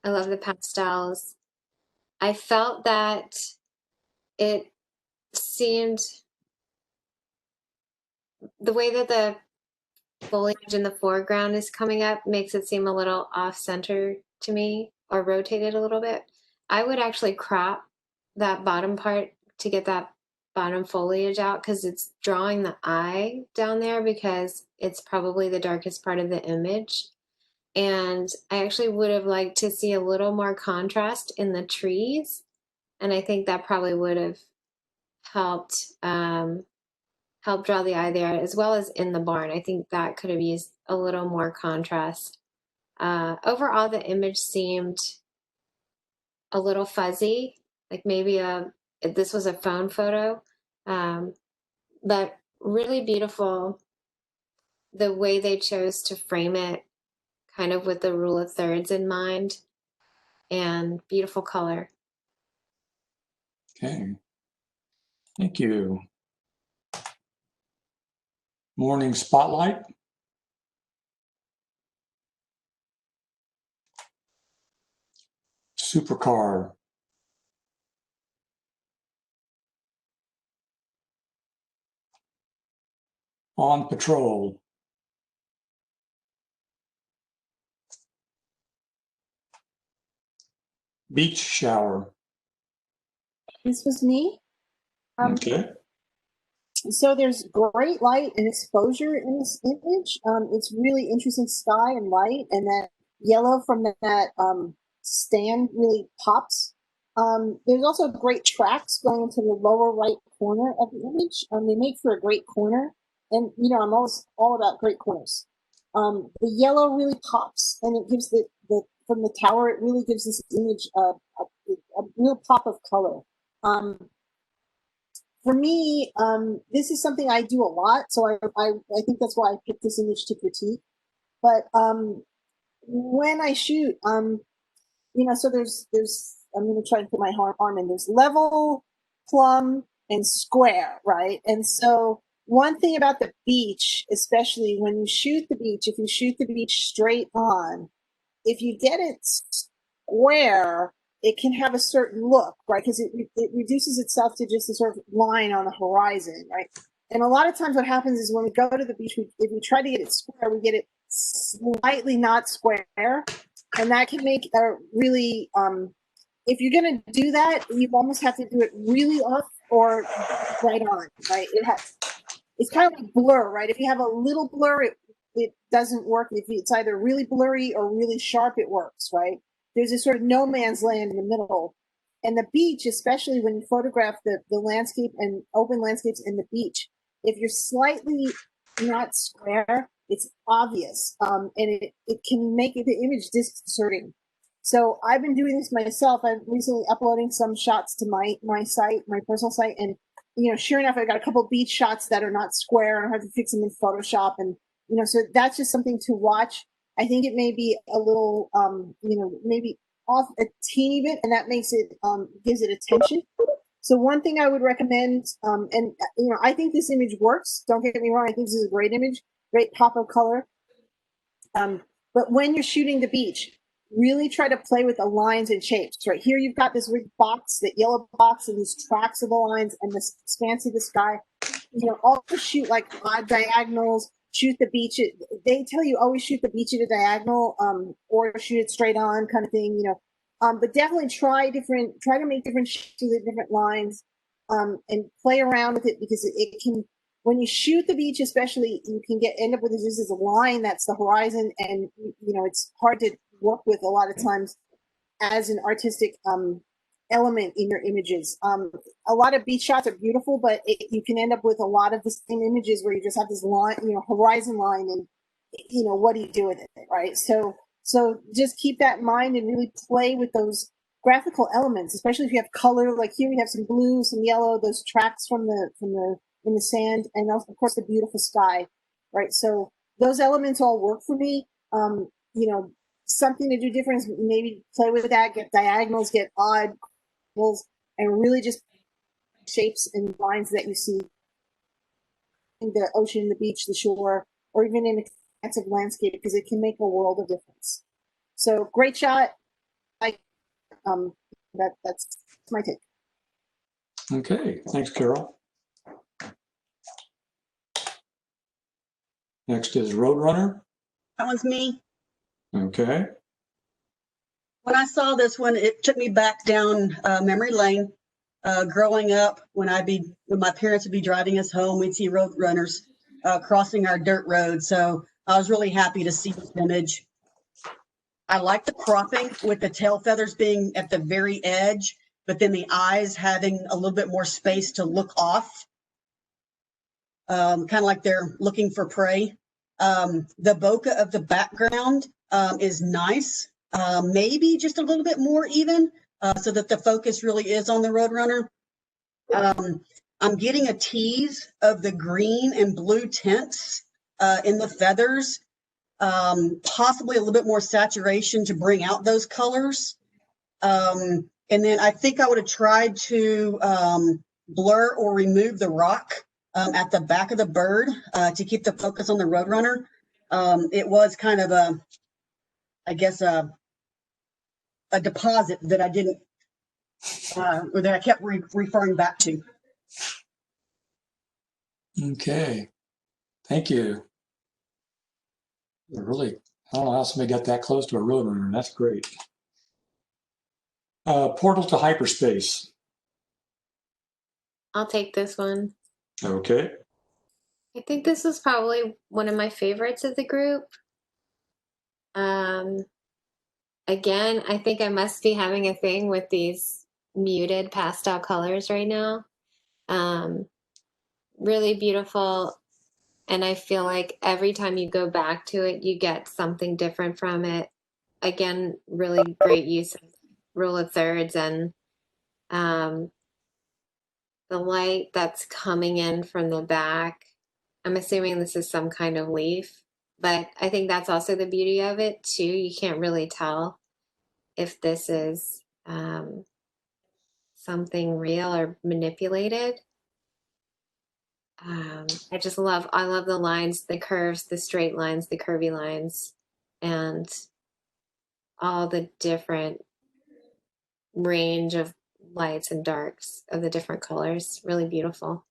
love the pastels. I felt that it seemed, the way that the foliage in the foreground is coming up makes it seem a little off center to me, or rotated a little bit. I would actually crop that bottom part to get that bottom foliage out, because it's drawing the eye down there, because it's probably the darkest part of the image. And I actually would have liked to see a little more contrast in the trees. And I think that probably would have helped help draw the eye there, as well as in the barn. I think that could have used a little more contrast. Overall, the image seemed a little fuzzy, like maybe this was a phone photo, but really beautiful the way they chose to frame it, kind of with the rule of thirds in mind, and beautiful color.
Okay, thank you. Morning spotlight. Supercar. On patrol. Beach shower.
This was me.
Okay.
So there's great light and exposure in this image. It's really interesting sky and light, and that yellow from that stand really pops. There's also great tracks going into the lower right corner of the image. They make for a great corner, and I'm always all about great corners. The yellow really pops, and it gives the from the tower. It really gives this image a real pop of color. For me, this is something I do a lot, so I think that's why I picked this image to critique. But when I shoot, so there's I'm going to try and put my arm in. There's level, plumb, and square, right? And so one thing about the beach, especially when you shoot the beach, if you shoot the beach straight on, if you get it square, it can have a certain look, right? Because it reduces itself to just a sort of line on the horizon, right? And a lot of times what happens is when we go to the beach, if we try to get it square, we get it slightly not square. And that can make a really, if you're going to do that, you almost have to do it really off or right on, right? It's kind of like blur, right? If you have a little blur, it doesn't work. If it's either really blurry or really sharp, it works, right? There's a sort of no man's land in the middle. And the beach, especially when you photograph the landscape and open landscapes and the beach, if you're slightly not square, it's obvious. And it can make the image disconcerting. So I've been doing this myself. I'm recently uploading some shots to my site, my personal site, and sure enough, I got a couple beach shots that are not square, and I have to fix them in Photoshop, and so that's just something to watch. I think it may be a little, maybe off a teeny bit, and that makes it gives it attention. So one thing I would recommend, and I think this image works. Don't get me wrong. I think this is a great image, great pop of color. But when you're shooting the beach, really try to play with the lines and shapes. Right here, you've got this big box, that yellow box, and these tracks of the lines and this expanse of the sky. Also shoot like odd diagonals. Shoot the beach. They tell you always shoot the beach at a diagonal, or shoot it straight on, kind of thing. But definitely try to make different shapes with different lines, and play around with it, because it can. When you shoot the beach, especially, you can end up with this as a line that's the horizon, and it's hard to work with a lot of times as an artistic element in your images. A lot of beach shots are beautiful, but you can end up with a lot of the same images where you just have this line, horizon line, and what do you do with it, right? So just keep that in mind and really play with those graphical elements, especially if you have color. Like here, we have some blue, some yellow, those tracks from the in the sand, and also, of course, the beautiful sky, right? So those elements all work for me. Something to do different is maybe play with that, get diagonals, get odd angles, and really just shapes and lines that you see in the ocean, the beach, the shore, or even in expansive landscape, because it can make a world of difference. So great shot. That's my take.
Okay, thanks, Carol. Next is Roadrunner.
That one's me.
Okay.
When I saw this one, it took me back down memory lane. Growing up, when my parents would be driving us home, we'd see road runners crossing our dirt road. So I was really happy to see this image. I like the cropping with the tail feathers being at the very edge, but then the eyes having a little bit more space to look off. Kind of like they're looking for prey. The bokeh of the background is nice. Maybe just a little bit more even, so that the focus really is on the Roadrunner. I'm getting a tease of the green and blue tints in the feathers, possibly a little bit more saturation to bring out those colors. And then I think I would have tried to blur or remove the rock at the back of the bird to keep the focus on the Roadrunner. It was kind of a deposit that I didn't, or that I kept referring back to.
Okay, thank you. Really, I don't know how somebody got that close to a Roadrunner. That's great. Portal to hyperspace.
I'll take this one.
Okay.
I think this is probably one of my favorites of the group. Again, I think I must be having a thing with these muted pastel colors right now. Really beautiful. And I feel like every time you go back to it, you get something different from it. Again, really great use of rule of thirds, and the light that's coming in from the back. I'm assuming this is some kind of leaf, but I think that's also the beauty of it too. You can't really tell if this is something real or manipulated. I love the lines, the curves, the straight lines, the curvy lines, and all the different range of lights and darks of the different colors. Really beautiful.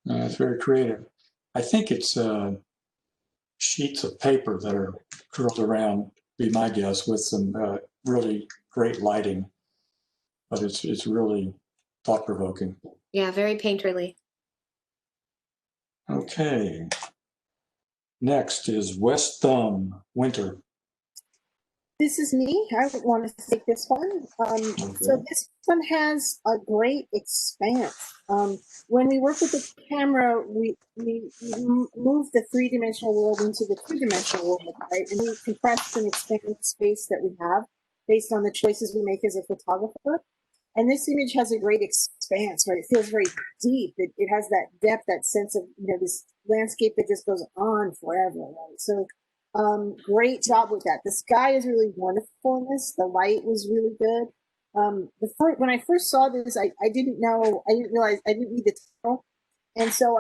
It's very creative. I think it's sheets of paper that are curled around, be my guess, with some really great lighting. But it's really thought-provoking.
Yeah, very painterly.
Okay. Next is West Thumb, Winter.
This is me. I would want to take this one. So this one has a great expanse. When we work with the camera, we move the three-dimensional world into the two-dimensional world, right? And we compress and expand the space that we have. based on the choices we make as a photographer. And this image has a great expanse, right? It feels very deep. It has that depth, that sense of, this landscape that just goes on forever, right? So great job with that. The sky is really wonderful in this. The light was really good. When I first saw this, I didn't realize, I didn't read the title. And so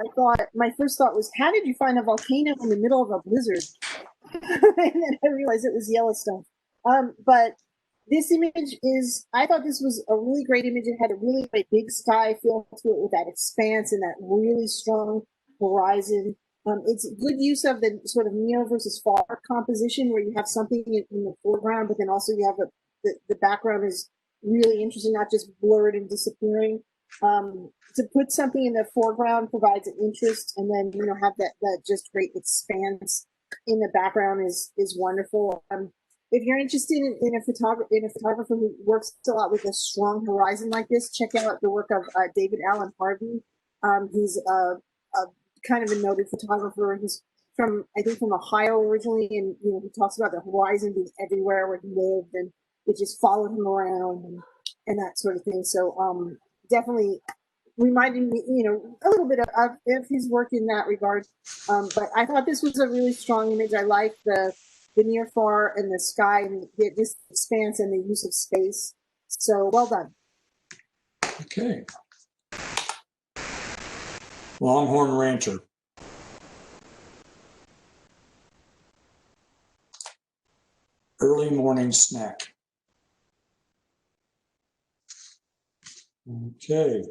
my first thought was, how did you find a volcano in the middle of a blizzard? And then I realized it was Yellowstone. But this image I thought this was a really great image. It had a really great big sky feel to it with that expanse and that really strong horizon. It's good use of the sort of near versus far composition where you have something in the foreground, but then also you have the background is really interesting, not just blurred and disappearing. To put something in the foreground provides an interest, and then have that just great expanse in the background is wonderful. If you're interested in a photographer who works a lot with a strong horizon like this, check out the work of David Allen Harvey. He's a kind of a noted photographer. He's from Ohio originally, and he talks about the horizon being everywhere where he lived, and it just followed him around and that sort of thing. So definitely reminding me, a little bit of his work in that regard. But I thought this was a really strong image. I like the near far and the sky and this expanse and the use of space. So well done.
Okay. Longhorn Rancher. Early morning snack. Okay.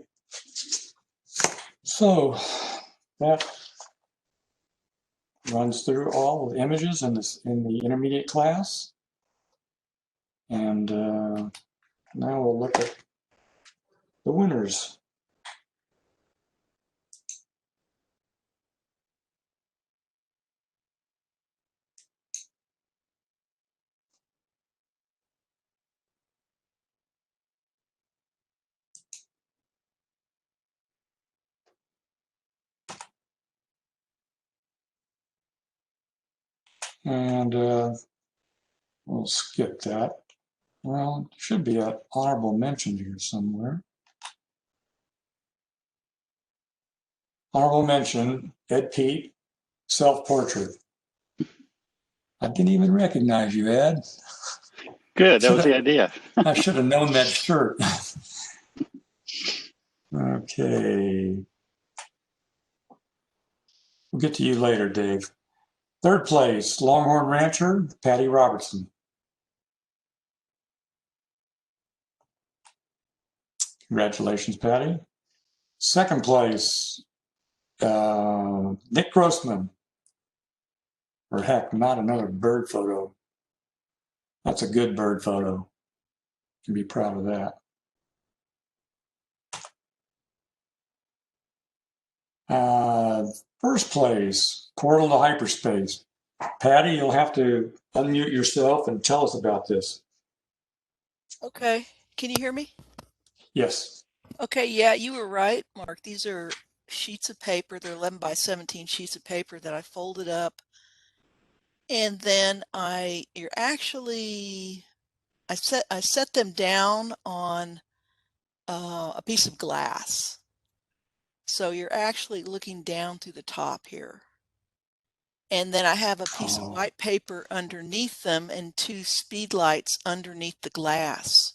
So that runs through all the images in the intermediate class. And now we'll look at the winners. And we'll skip that. Well, it should be an honorable mention here somewhere. Honorable mention, Ed Pete, self-portrait. I didn't even recognize you, Ed.
Good, that was the idea.
I should have known that shirt. Okay. We'll get to you later, Dave. Third place, Longhorn Rancher, Patty Robertson. Congratulations, Patty. Second place, Nick Grossman. Or heck, not another bird photo. That's a good bird photo. You can be proud of that. First place, Portal to Hyperspace. Patty, you'll have to unmute yourself and tell us about this.
Okay. Can you hear me?
Yes.
Okay. Yeah, you were right, Mark. These are sheets of paper. They're 11 by 17 sheets of paper that I folded up. And then I set them down on a piece of glass. So you're actually looking down through the top here. And then I have a piece of white paper underneath them and two speed lights underneath the glass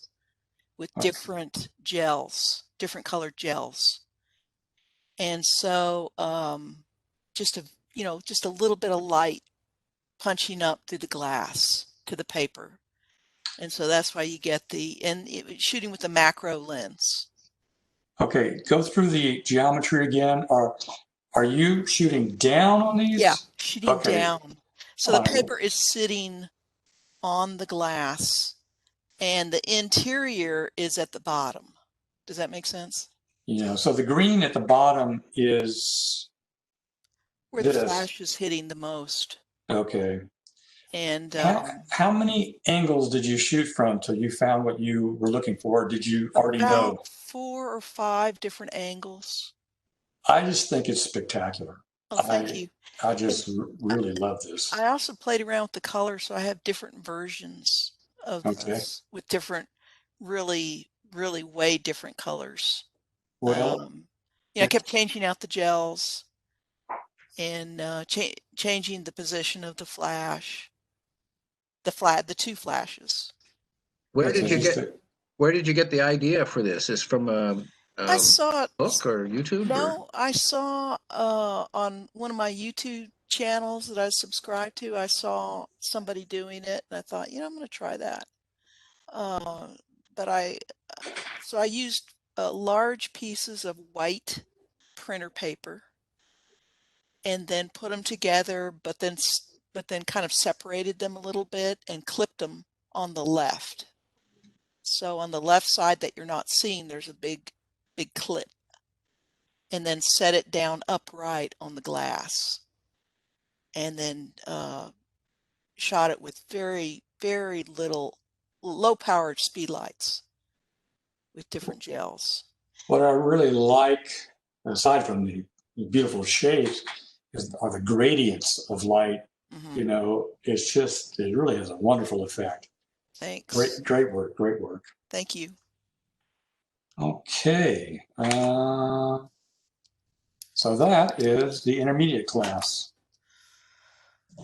with different gels, different colored gels. And so just a little bit of light punching up through the glass to the paper. And so that's why you get shooting with the macro lens.
Okay, go through the geometry again. Are you shooting down on these?
Yeah, shooting down. So the paper is sitting on the glass and the interior is at the bottom. Does that make sense?
Yeah, so the green at the bottom is
where the flash is hitting the most.
Okay.
And
how many angles did you shoot from till you found what you were looking for? Did you already know?
4 or 5 different angles.
I just think it's spectacular.
Oh, thank you.
I just really love this.
I also played around with the color, so I have different versions of
Okay.
those with different, really, really way different colors.
Well,
I kept changing out the gels and changing the position of the the two flashes.
Where did you get the idea for this? Is from a
I saw it.
book or YouTube?
No, I saw on one of my YouTube channels that I subscribe to, I saw somebody doing it, and I thought, I'm going to try that. But so I used large pieces of white printer paper, and then put them together, but then kind of separated them a little bit and clipped them on the left. So on the left side that you're not seeing, there's a big clip, and then set it down upright on the glass, and then shot it with very, very little low-powered speed lights with different gels.
what I really like, aside from the beautiful shapes, are the gradients of light. It's just, it really has a wonderful effect.
Thanks.
Great work. Great work.
Thank you.
Okay. So that is the intermediate class.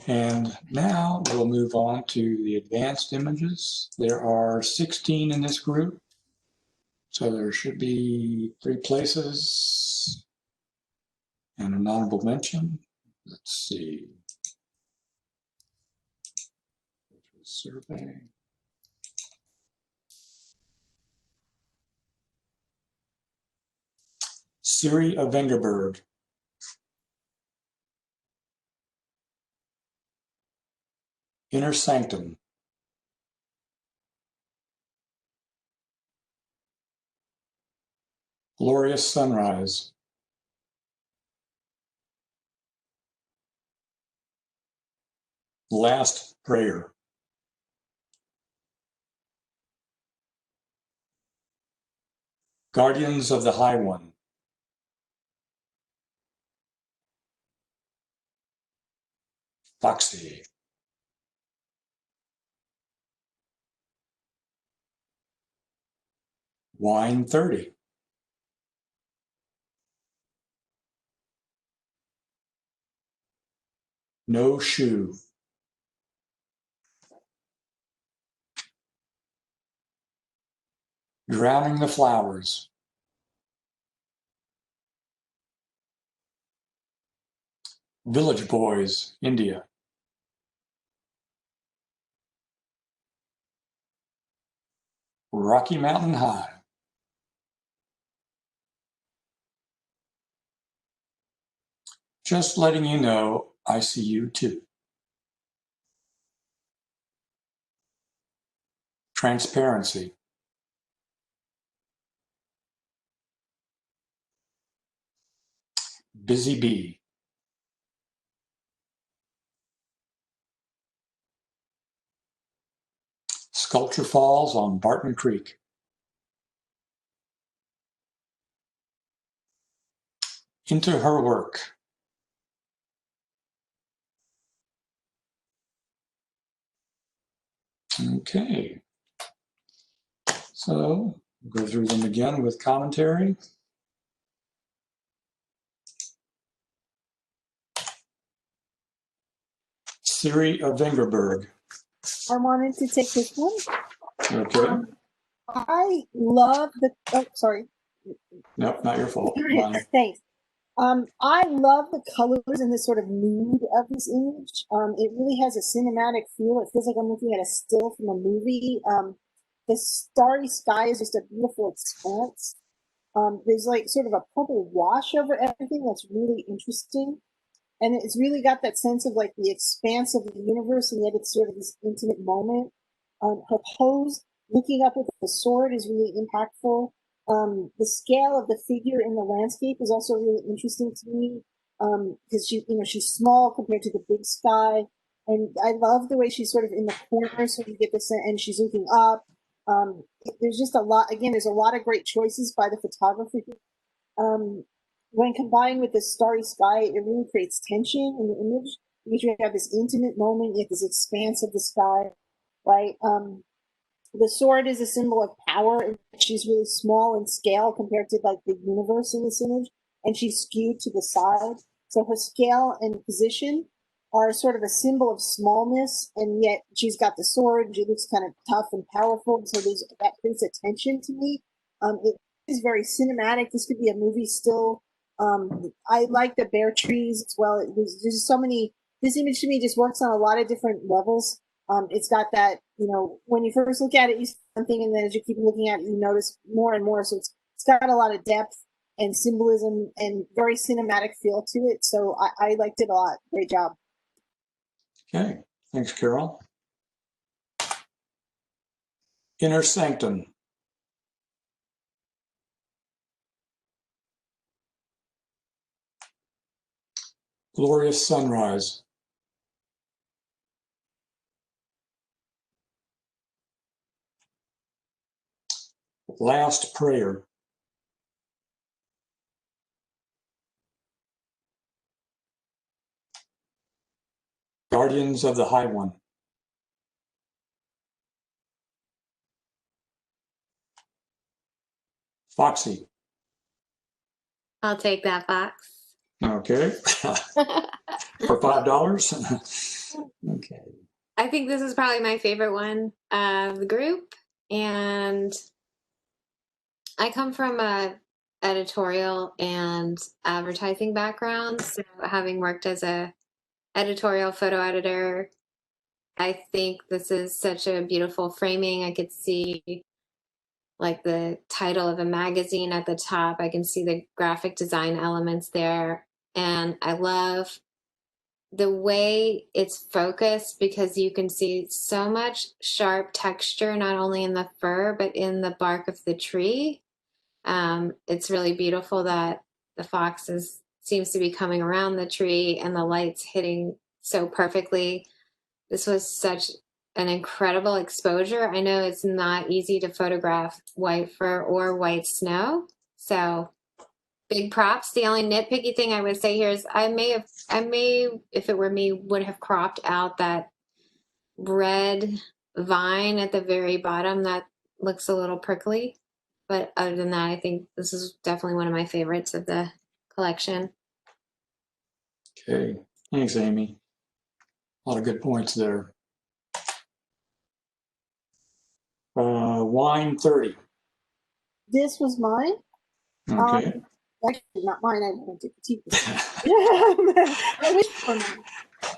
And now we'll move on to the advanced images. There are 16 in this group. So there should be 3 places and an honorable mention. Let's see. Survey. Sherrie Lindig. Inner Sanctum. Glorious Sunrise. Last Prayer. Guardians of the High One. Foxy. Wine 30. No Shoe. Drowning the Flowers. Village Boys, India. Rocky Mountain High. Just letting you know, I see you too. Transparency. Busy Bee. Sculpture Falls on Barton Creek. Into Her Work. Okay. So we'll go through them again with commentary. Sherrie Lindig.
I wanted to take this one.
Okay.
I love the. Oh, sorry.
Nope, not your fault.
Thanks. I love the colors and the sort of mood of this image. It really has a cinematic feel. It feels like I'm looking at a still from a movie. The starry sky is just a beautiful expanse. There's like sort of a purple wash over everything that's really interesting. And it's really got that sense of like the expanse of the universe, and yet it's sort of this intimate moment. Her pose, looking up with the sword, is really impactful. The scale of the figure in the landscape is also really interesting to me, because she's small compared to the big sky, and I love the way she's sort of in the corner, so you get this, and she's looking up. There's just a lot. Again, there's a lot of great choices by the photographer. When combined with the starry sky, it really creates tension in the image, because you have this intimate moment, you have this expanse of the sky, right? The sword is a symbol of power, and she's really small in scale compared to like the universe in this image, and she's skewed to the side. So her scale and position are sort of a symbol of smallness, and yet she's got the sword, and she looks kind of tough and powerful, so that creates a tension to me. It is very cinematic. This could be a movie still. I like the bare trees as well. There's so many, this image to me just works on a lot of different levels. It's got that, when you first look at it, you see something, and then as you keep looking at it, you notice more and more. So it's got a lot of depth and symbolism and very cinematic feel to it. So I liked it a lot. Great job.
Okay, thanks, Carol. Inner Sanctum. Glorious Sunrise. Last Prayer. Guardians of the High One. Foxy.
I'll take that, Fox.
Okay. For $5. Okay.
I think this is probably my favorite one of the group. And I come from a editorial and advertising background. So having worked as a editorial photo editor, I think this is such a beautiful framing. I could see like the title of a magazine at the top. I can see the graphic design elements there. And I love the way it's focused because you can see so much sharp texture, not only in the fur, but in the bark of the tree. It's really beautiful that the fox seems to be coming around the tree and the light's hitting so perfectly. This was such an incredible exposure. I know it's not easy to photograph white fur or white snow, so big props. The only nitpicky thing I would say here is I may, if it were me, would have cropped out that red vine at the very bottom that looks a little prickly. But other than that, I think this is definitely one of my favorites of the collection.
Okay, thanks, Amy. A lot of good points there. Wine 30.
This was mine.
Okay.
Actually, not mine. I went to critique this. I wish for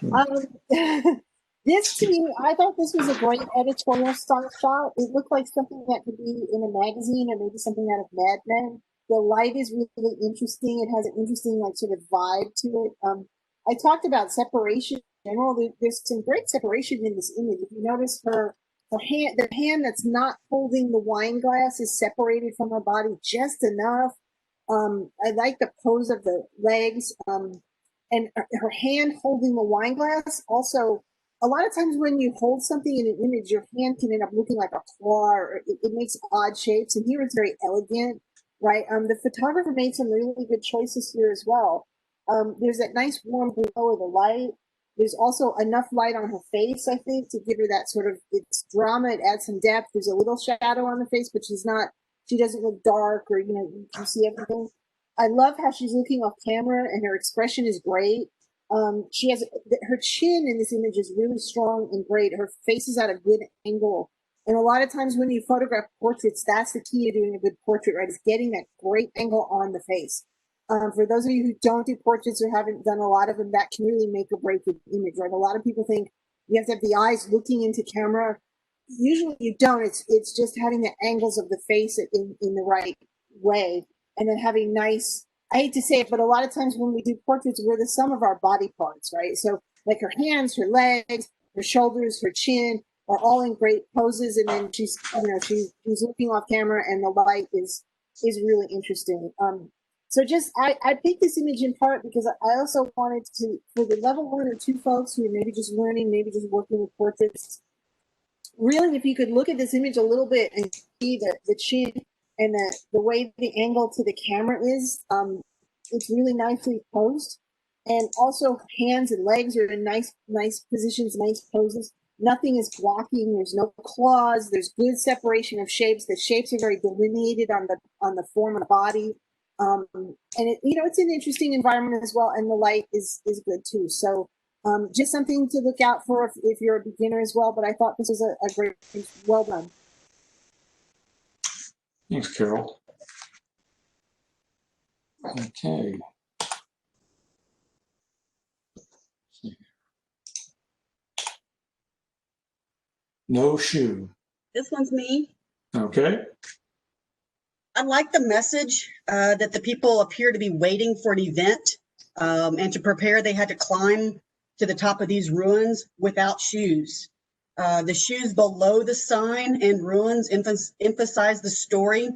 mine. This to me, I thought this was a great editorial style shot. It looked like something that could be in a magazine or maybe something out of Mad Men. The light is really interesting. It has an interesting like sort of vibe to it. I talked about separation in general. There's some great separation in this image. If you notice her hand, the hand that's not holding the wine glass is separated from her body just enough. I like the pose of the legs, and her hand holding the wine glass. Also, a lot of times when you hold something in an image, your hand can end up looking like a claw, or it makes odd shapes. And here it's very elegant, right? The photographer made some really good choices here as well. There's that nice warm glow of the light. There's also enough light on her face, I think, to give her that sort of, it's drama. It adds some depth. There's a little shadow on the face, but she doesn't look dark, or, you see everything. I love how she's looking off camera and her expression is great. She has her chin in this image is really strong and great. Her face is at a good angle. And a lot of times when you photograph portraits, that's the key to doing a good portrait, right? Is getting that great angle on the face. For those of you who don't do portraits or haven't done a lot of them, that can really make or break an image, right? A lot of people think you have to have the eyes looking into camera. Usually you don't. It's just having the angles of the face in the right way, and then having nice, I hate to say it, but a lot of times when we do portraits, we're the sum of our body parts, right? So like her hands, her legs, her shoulders, her chin are all in great poses, and then she's looking off camera, and the light is really interesting. So I picked this image in part because I also wanted to, for the level 1 or 2 folks who are maybe just learning, maybe just working with portraits, really, if you could look at this image a little bit and see the chin and the way the angle to the camera is, it's really nicely posed. And also hands and legs are in nice positions, nice poses. nothing is blocking. There's no claws. There's good separation of shapes. The shapes are very delineated on the form of the body. And it's an interesting environment as well, and the light is good too. So just something to look out for if you're a beginner as well. But I thought this was a great, well done.
Thanks, Carol. Okay. No shoe.
This one's me.
Okay.
I like the message that the people appear to be waiting for an event, and to prepare, they had to climb to the top of these ruins without shoes. The shoes below the sign and ruins emphasize the story.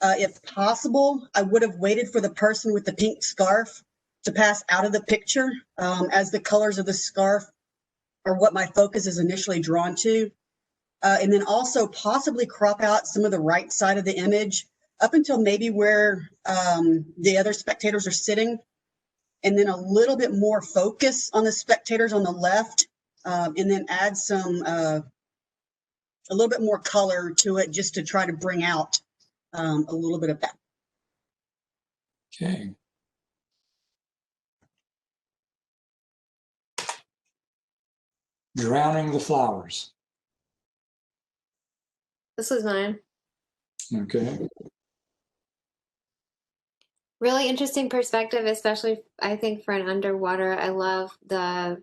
If possible, I would have waited for the person with the pink scarf to pass out of the picture, as the colors of the scarf are what my focus is initially drawn to. And then also possibly crop out some of the right side of the image up until maybe where the other spectators are sitting, and then a little bit more focus on the spectators on the left, and then add a little bit more color to it just to try to bring out a little bit of that.
Okay. Drowning the flowers.
This was mine.
Okay.
Really interesting perspective, especially I think for an underwater. I love the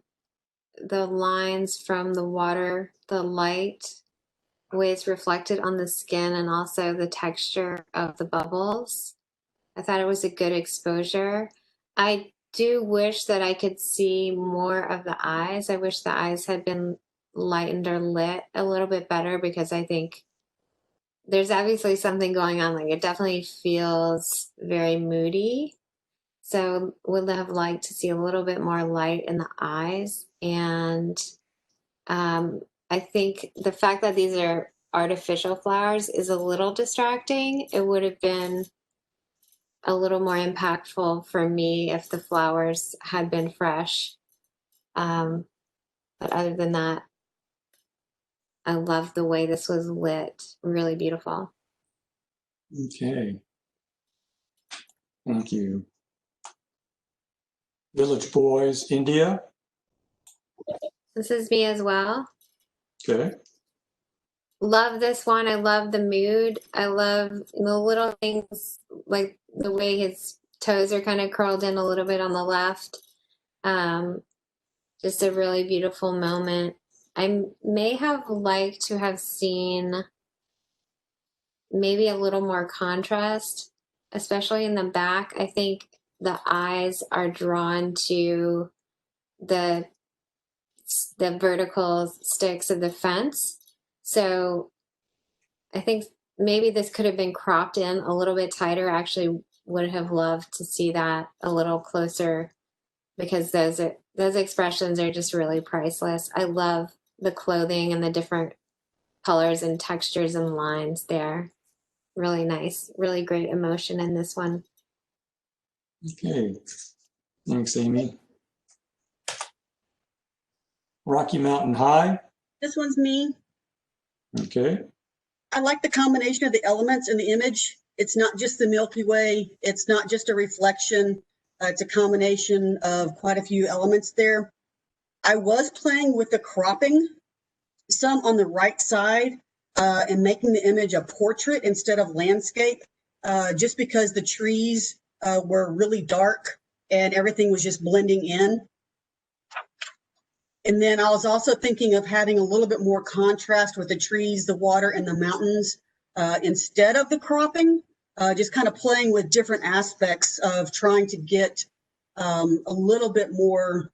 lines from the water, the light, the way it's reflected on the skin, and also the texture of the bubbles. I thought it was a good exposure. I do wish that I could see more of the eyes. I wish the eyes had been lightened or lit a little bit better, because I think there's obviously something going on. Like, it definitely feels very moody. So would have liked to see a little bit more light in the eyes. And I think the fact that these are artificial flowers is a little distracting. It would have been a little more impactful for me if the flowers had been fresh. But other than that, I love the way this was lit. Really beautiful.
Okay. Thank you. Village Boys, India.
This is me as well.
Okay.
Love this one. I love the mood. I love the little things, like the way his toes are kind of curled in a little bit on the left. Just a really beautiful moment. I may have liked to have seen maybe a little more contrast, especially in the back. I think the eyes are drawn to the vertical sticks of the fence. So I think maybe this could have been cropped in a little bit tighter. I actually would have loved to see that a little closer, because those expressions are just really priceless. I love the clothing and the different colors and textures and lines there. Really nice, really great emotion in this one.
Okay. Thanks, Amy. Rocky Mountain High.
This one's me.
Okay.
I like the combination of the elements in the image. It's not just the Milky Way. It's not just a reflection. It's a combination of quite a few elements there. I was playing with the cropping, some on the right side, and making the image a portrait instead of landscape, just because the trees were really dark and everything was just blending in. And then I was also thinking of having a little bit more contrast with the trees, the water, and the mountains instead of the cropping, just kind of playing with different aspects of trying to get a little bit more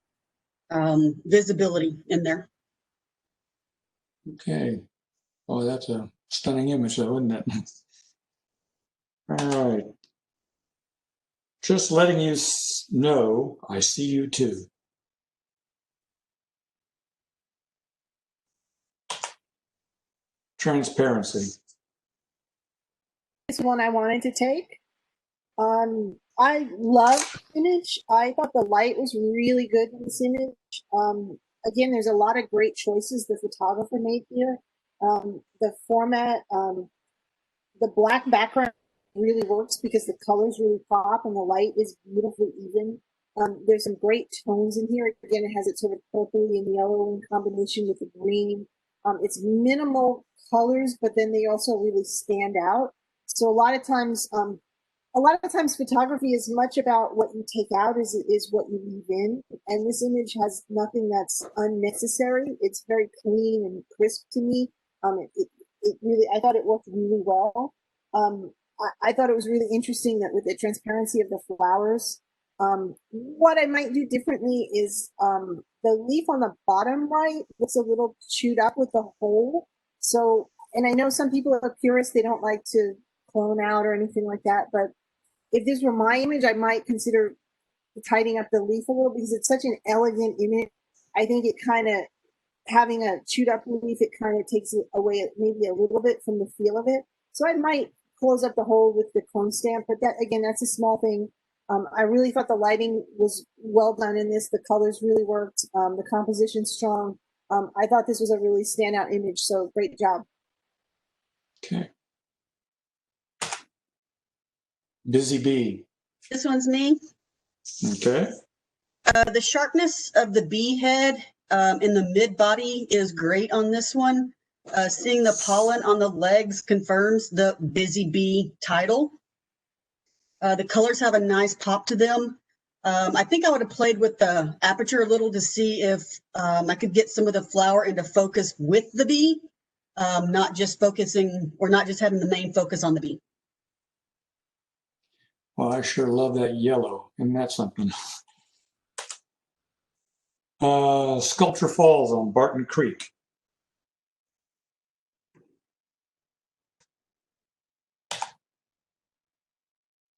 visibility in there.
Okay. Oh, that's a stunning image, though, isn't it? All right. Just letting you know, I see you too. Transparency.
This one I wanted to take. I love the image. I thought the light was really good in this image. again, there's a lot of great choices the photographer made here. The format, the black background really works because the colors really pop and the light is beautifully even. There's some great tones in here. Again, it has it sort of purpley and yellow in combination with the green. It's minimal colors, but then they also really stand out. So a lot of times photography is much about what you take out as it is what you leave in. And this image has nothing that's unnecessary. It's very clean and crisp to me. It really, I thought it worked really well. I thought it was really interesting that with the transparency of the flowers, what I might do differently is the leaf on the bottom right looks a little chewed up with the hole. So, and I know some people are purists, they don't like to clone out or anything like that, but if this were my image, I might consider tidying up the leaf a little because it's such an elegant image. I think it kind of, having a chewed up leaf, it kind of takes it away maybe a little bit from the feel of it. So I might close up the hole with the clone stamp, but that, again, that's a small thing. I really thought the lighting was well done in this. The colors really worked. The composition's strong. I thought this was a really standout image, so great job.
Okay. Busy bee.
This one's me.
Okay.
The sharpness of the bee head in the mid body is great on this one. Seeing the pollen on the legs confirms the busy bee title. The colors have a nice pop to them. I think I would have played with the aperture a little to see if I could get some of the flower into focus with the bee, not just focusing or not just having the main focus on the bee.
Well, I sure love that yellow. Isn't that something? Sculpture Falls on Barton Creek.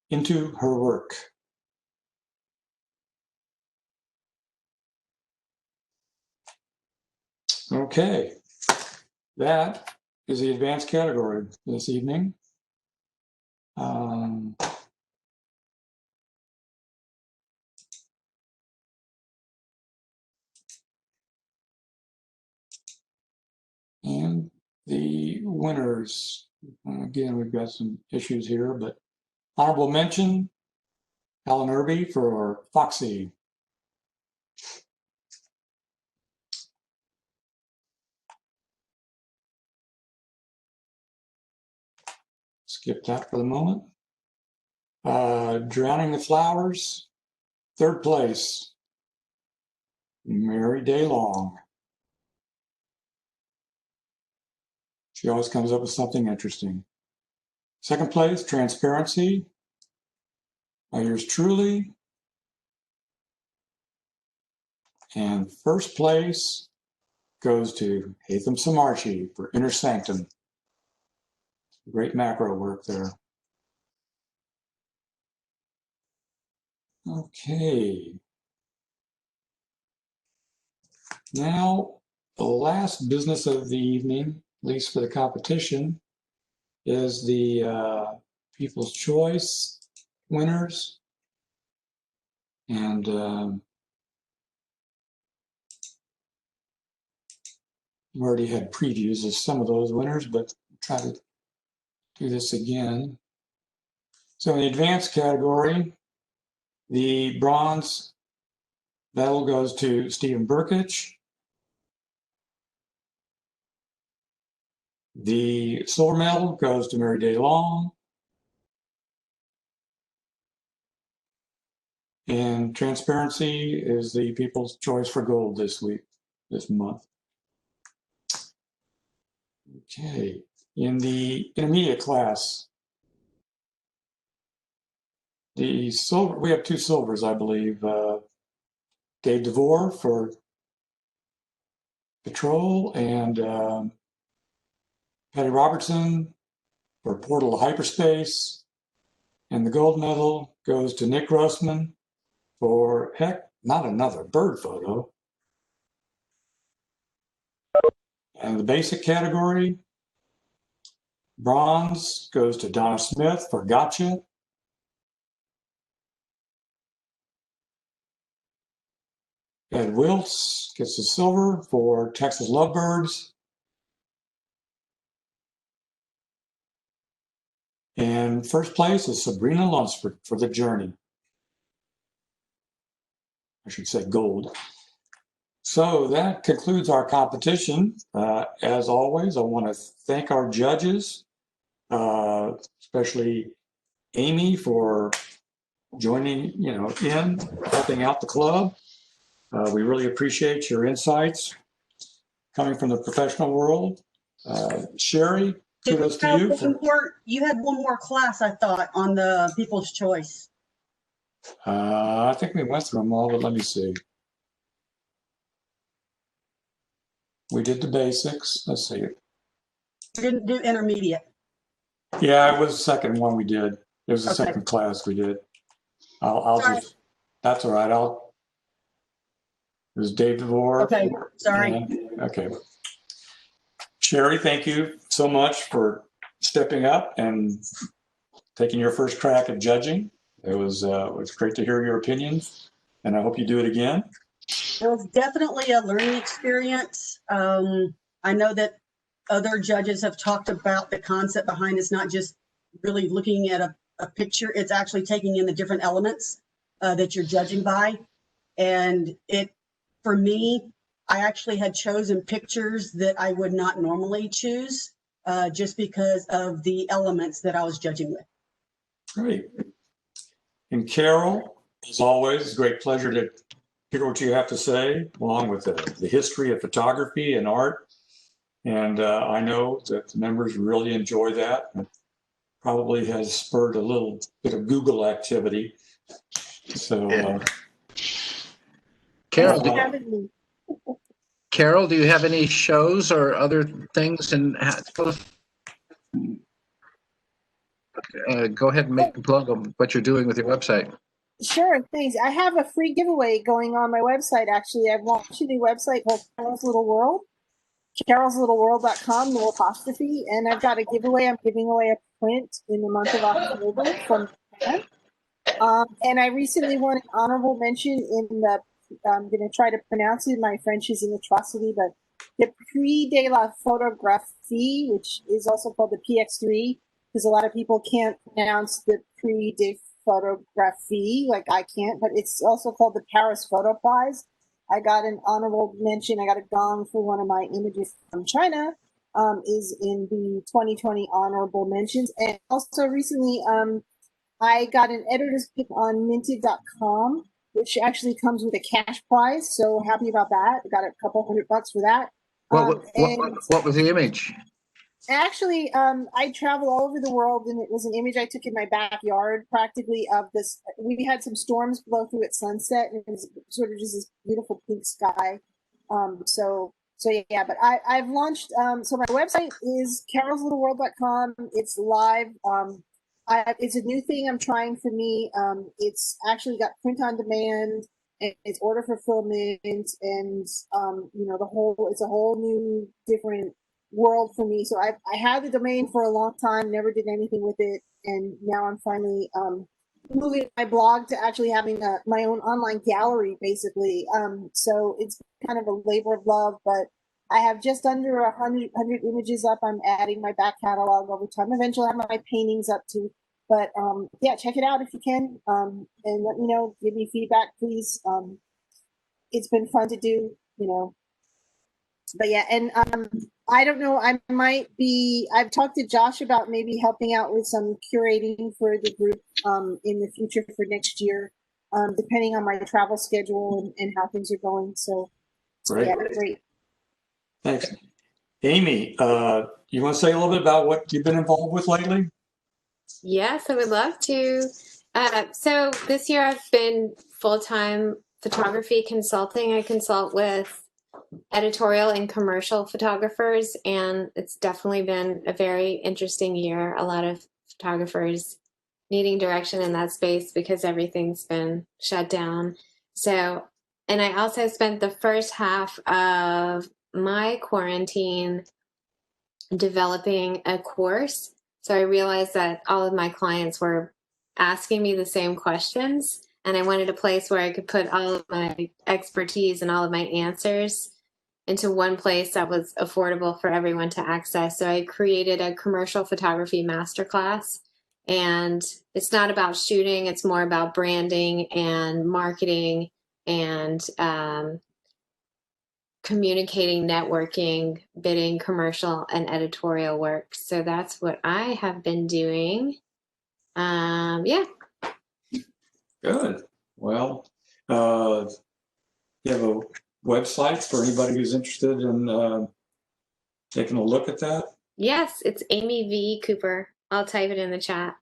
Into her work. Okay, that is the advanced category this evening. And the winners, again, we've got some issues here, but honorable mention, Alan Irby for Foxy. Skip that for the moment. Drowning the Flowers, third place, Mary Day Long. She always comes up with something interesting. Second place, Transparency, by yours truly. And first place goes to Hatham Samarchi for Inner Sanctum. Great macro work there. Okay. Now, the last business of the evening, at least for the competition, is the People's Choice winners. And we already had previews of some of those winners, but I'll try to do this again. So in the advanced category, the bronze medal goes to Stephen Burkich. The silver medal goes to Mary Day Long. And Transparency is the People's Choice for Gold this month. Okay, in the intermediate class, the silver, we have two silvers, I believe. Dave DeVore for Patrol and Patty Robertson for Portal to Hyperspace. And the gold medal goes to Nick Grossman for, heck, not another bird photo. And the basic category, bronze goes to Donna Smith for Ed Wiltz gets the silver for Texas Lovebirds. And first place is Sabrina Lunsford for The Journey. I should say gold. So that concludes our competition. As always, I want to thank our judges, especially Amy for joining, in helping out the club. We really appreciate your insights coming from the professional world. Sherrie, kudos to you.
You had one more class, I thought, on the People's Choice.
I think we went through them all, but let me see. We did the basics. Let's see.
You didn't do intermediate.
Yeah, it was the second one we did. It was the
Okay.
second class we did. I'll just, that's all right. It was Dave DeVore.
Okay, sorry.
Okay. Sherrie, thank you so much for stepping up and taking your first crack at judging. It was great to hear your opinions, and I hope you do it again.
It was definitely a learning experience. I know that other judges have talked about the concept behind it's not just really looking at a picture, it's actually taking in the different elements that you're judging by. And for me, I actually had chosen pictures that I would not normally choose just because of the elements that I was judging with.
Great. And Carol, as always, it's a great pleasure to hear what you have to say, along with the history of photography and art. And I know that the members really enjoy that. It probably has spurred a little bit of Google activity. So,
Carol, Carol, do you have any shows or other things? And go ahead and make a plug of what you're doing with your website.
Sure, thanks. I have a free giveaway going on my website, actually. I've launched a new website called Carol's Little World, carolslittleworld.com, no apostrophe. And I've got a giveaway. I'm giving away a print in the month of October from Japan. And I recently won an honorable mention in the, I'm going to try to pronounce it. My French is an atrocity, but the Prix de la Photographie, which is also called the PX3, because a lot of people can't pronounce the Prix de Photographie, like I can't, but it's also called the Paris Photo Prize. I got an honorable mention. I got a gong for one of my images from China, is in the 2020 honorable mentions. And also recently, I got an editor's pick on minted.com, which actually comes with a cash prize. So happy about that. I got a couple $100 for that.
What was the image?
Actually, I travel all over the world, and it was an image I took in my backyard, practically, of this. We had some storms blow through at sunset, and it was sort of just this beautiful pink sky. So yeah. But I've launched. So my website is carolslittleworld.com. It's live. It's a new thing I'm trying for me. It's actually got print on demand, and it's order fulfillment, and it's a whole new different world for me. So I had the domain for a long time, never did anything with it, and now I'm finally moving my blog to actually having my own online gallery, basically. So it's kind of a labor of love, but I have just under 100 images up. I'm adding my back catalog over time. Eventually I'll have my paintings up too. But yeah, check it out if you can, and let me know, give me feedback, please. It's been fun to do, but yeah, and I don't know, I've talked to Josh about maybe helping out with some curating for the group in the future for next year, depending on my travel schedule and how things are going. So
great.
Yeah, great.
Thanks. Amy, you want to say a little bit about what you've been involved with lately?
Yes, I would love to. So this year I've been full-time photography consulting. I consult with editorial and commercial photographers, and it's definitely been a very interesting year. A lot of photographers needing direction in that space because everything's been shut down. So, and I also spent the first half of my quarantine developing a course. So I realized that all of my clients were asking me the same questions, and I wanted a place where I could put all of my expertise and all of my answers into one place that was affordable for everyone to access. So I created a commercial photography masterclass. And it's not about shooting, it's more about branding and marketing and communicating, networking, bidding, commercial, and editorial work. So that's what I have been doing. Yeah.
Good. Well, you have a website for anybody who's interested in taking a look at that?
Yes, it's Amy V. Cooper. I'll type it in the chat.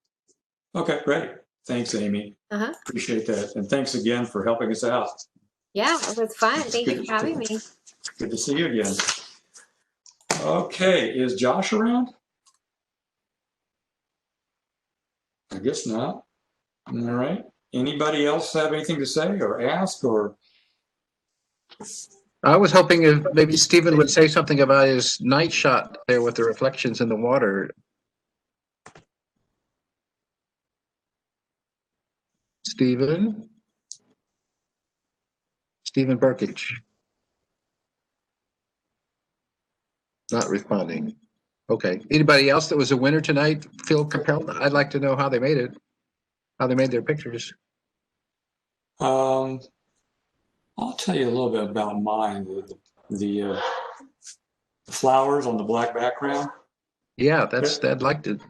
Okay, great. Thanks, Amy. Appreciate that. And thanks again for helping us out.
Yeah, it was fun. Thank you for having me.
Good to see you again. Okay, is Josh around? I guess not. All right. Anybody else have anything to say or ask or?
I was hoping if maybe Stephen would say something about his night shot there with the reflections in the water. Stephen Burkich. Not responding. Okay. Anybody else that was a winner tonight feel compelled? I'd like to know how they made it, how they made their pictures.
I'll tell you a little bit about mine. The flowers on the black background.
Yeah, I'd like to.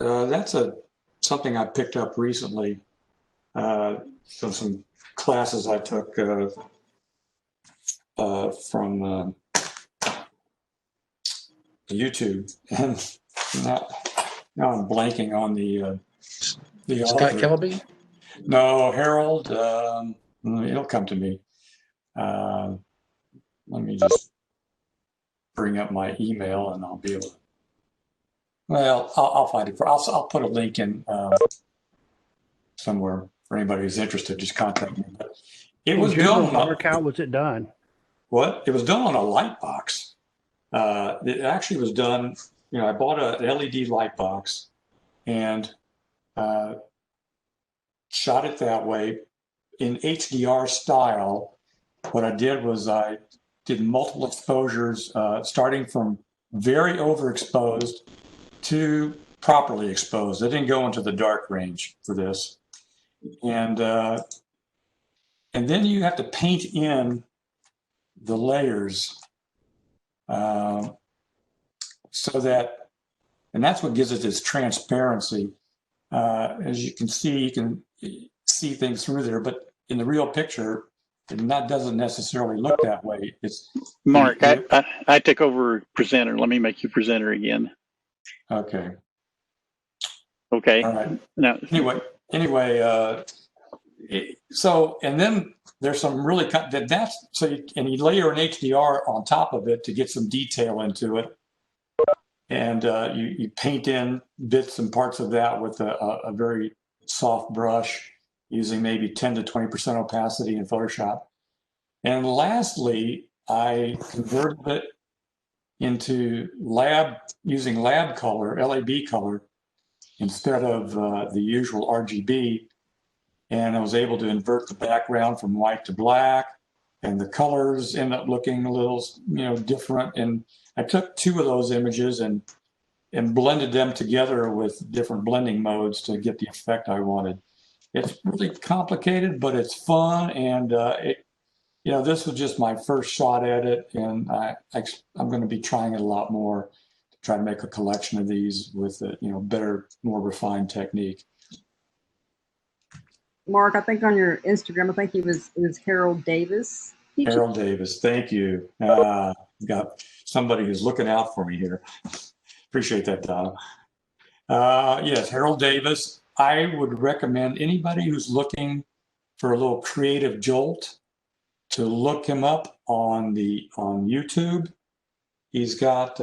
That's something I picked up recently from some classes I took from YouTube, and now I'm blanking on the
Scott
author.
Kelby?
No, Harold. It'll come to me. Let me just bring up my email, and I'll be able to. Well, I'll find it. I'll put a link in somewhere for anybody who's interested. Just contact me. But it was done.
How was it done?
What? It was done on a light box. It actually was done. I bought an LED light box and shot it that way in HDR style. What I did was I did multiple exposures, starting from very overexposed to properly exposed. I didn't go into the dark range for this. And then you have to paint in the layers so that, and that's what gives it this transparency. As you can see things through there, but in the real picture, that doesn't necessarily look that way. It's
Mark, I took over presenter. Let me make you presenter again.
Okay.
Okay.
All right.
Now,
Anyway, so, and then there's some really, and you layer an HDR on top of it to get some detail into it. And you paint in bits and parts of that with a very soft brush using maybe 10 to 20% opacity in Photoshop. And lastly, I converted it into using lab color, LAB color, instead of the usual RGB. And I was able to invert the background from white to black, and the colors end up looking a little, different. And I took two of those images and blended them together with different blending modes to get the effect I wanted. It's really complicated, but it's fun. And this was just my first shot at it, and I'm going to be trying it a lot more to try to make a collection of these with a better, more refined technique.
Mark, I think on your Instagram, I think it was Harold Davis.
Harold Davis, thank you. Got somebody who's looking out for me here. Appreciate that, Donna. Yes, Harold Davis. I would recommend anybody who's looking for a little creative jolt to look him up on YouTube. He's got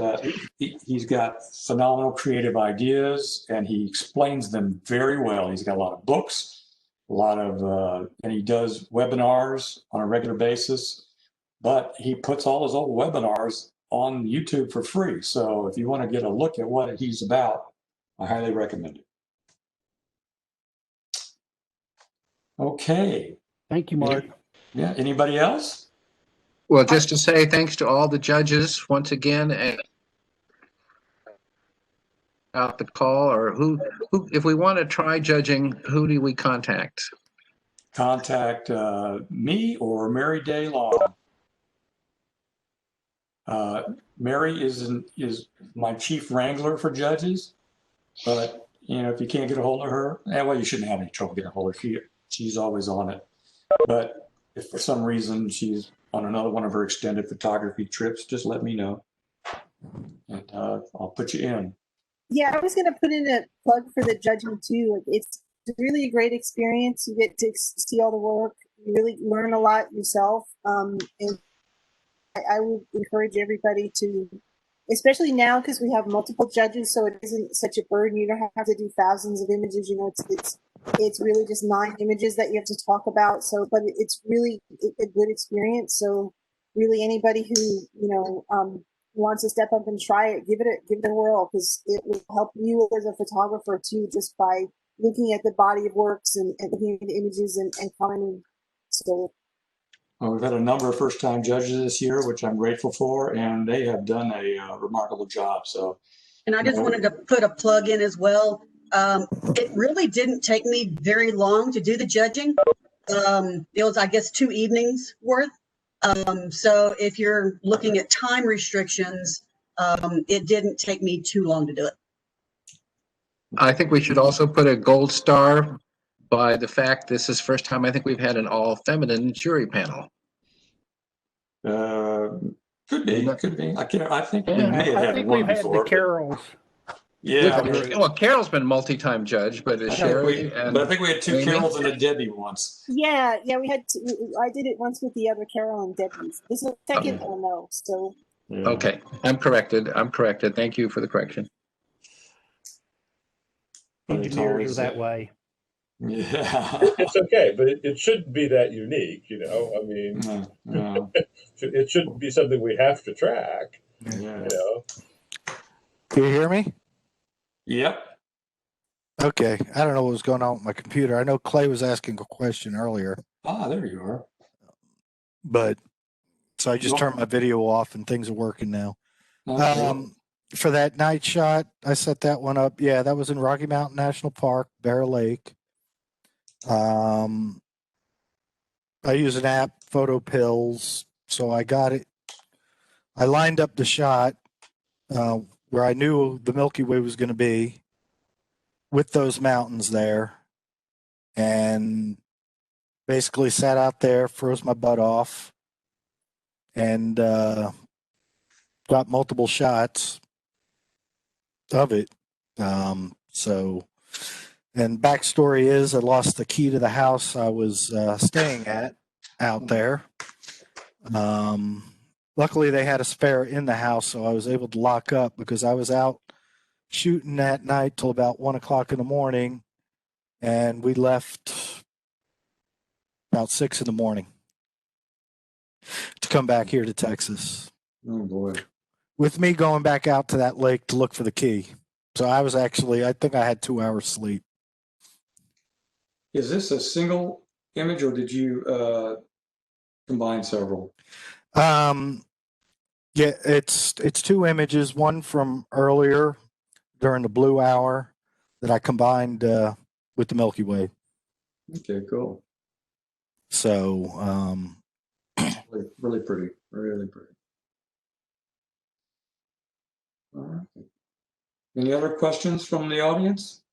phenomenal creative ideas, and he explains them very well. He's got a lot of books, and he does webinars on a regular basis. But he puts all his old webinars on YouTube for free. So if you want to get a look at what he's about, I highly recommend it. Okay.
Thank you, Mark.
Yeah. Anybody else?
Well, just to say thanks to all the judges once again, and out the call, or who, if we want to try judging, who do we contact?
Contact me or Mary Day Long. Mary is my chief wrangler for judges, but if you can't get a hold of her, well, you shouldn't have any trouble getting a hold of her. She's always on it. But if for some reason she's on another one of her extended photography trips, just let me know, and I'll put you in.
Yeah, I was going to put in a plug for the judging too. It's really a great experience. You get to see all the work. You really learn a lot yourself. And I would encourage everybody to, especially now because we have multiple judges, so it isn't such a burden. You don't have to do thousands of images. It's really just 9 images that you have to talk about. So, but it's really a good experience. So, really, anybody who wants to step up and try it, give it a whirl, because it will help you as a photographer too, just by looking at the body of works and looking at the images and commenting. So.
Well, we've had a number of first-time judges this year, which I'm grateful for, and they have done a remarkable job. So,
and I just wanted to put a plug in as well. It really didn't take me very long to do the judging. It was, I guess, 2 evenings worth. So if you're looking at time restrictions, it didn't take me too long to do it.
I think we should also put a gold star by the fact this is the first time I think we've had an all-feminine jury panel.
Could be. I think we may have had one before.
The Carols.
Yeah.
Well, Carol's been multi-time judge, but Sherrie
but I think we had 2
Amy?
Carols and a Debbie once.
Yeah, we had. I did it once with the other Carol and Debbie's. This is the second one though. So.
Yeah.
Okay, I'm corrected. Thank you for the correction.
Engineers are that way.
Yeah.
It's okay, but it shouldn't be that unique, I mean,
no.
It shouldn't be something we have to track.
Yeah.
Can you hear me?
Yep.
Okay. I don't know what was going on with my computer. I know Clay was asking a question earlier.
Ah, there you are.
But so I just turned my video off and things are working now.
Okay.
For that night shot, I set that one up. Yeah, that was in Rocky Mountain National Park, Bear Lake. I use an app, Photo Pills, so I got it. I lined up the shot where I knew the Milky Way was going to be with those mountains there, and basically sat out there, froze my butt off, and got multiple shots of it. And backstory is I lost the key to the house I was staying at out there. Luckily, they had a spare in the house, so I was able to lock up because I was out shooting that night till about 1 o'clock in the morning, and we left about 6 in the morning to come back here to Texas.
Oh boy!
With me going back out to that lake to look for the key. So I think I had 2 hours sleep.
Is this a single image or did you combine several?
Yeah, it's 2 images, one from earlier during the blue hour that I combined with the Milky Way.
Okay, cool.
So
really pretty, really pretty. All right. Any other questions from the audience?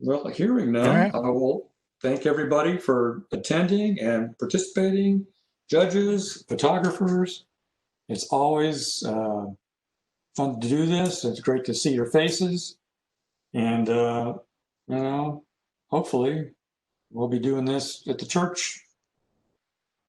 Well, hearing none,
right.
I will thank everybody for attending and participating, judges, photographers. It's always fun to do this. It's great to see your faces. And, hopefully we'll be doing this at the church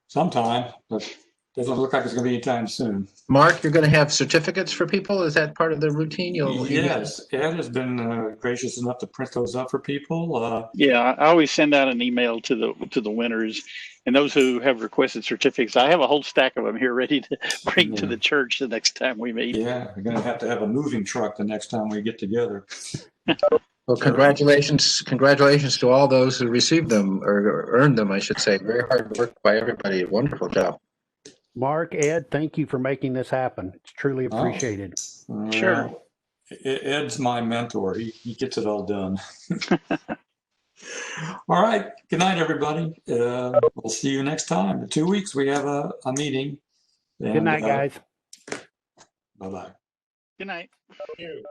sometime, but Doesn't look like it's going to be anytime soon.
Mark, you're going to have certificates for people? Is that part of the routine?
Yes, Ed has been gracious enough to print those up for people.
Yeah, I always send out an email to the winners and those who have requested certificates. I have a whole stack of them here ready to bring to the church the next time we meet.
Yeah, we're going to have a moving truck the next time we get together.
Well, congratulations to all those who received them or earned them, I should say. Very hard work by everybody. Wonderful job.
Mark, Ed, thank you for making this happen. It's truly appreciated.
Sure.
Ed's my mentor. He gets it all done. All right. Good night, everybody. We'll see you next time. In 2 weeks, we have a meeting.
Good night, guys.
Bye-bye.
Good night.
Thank you.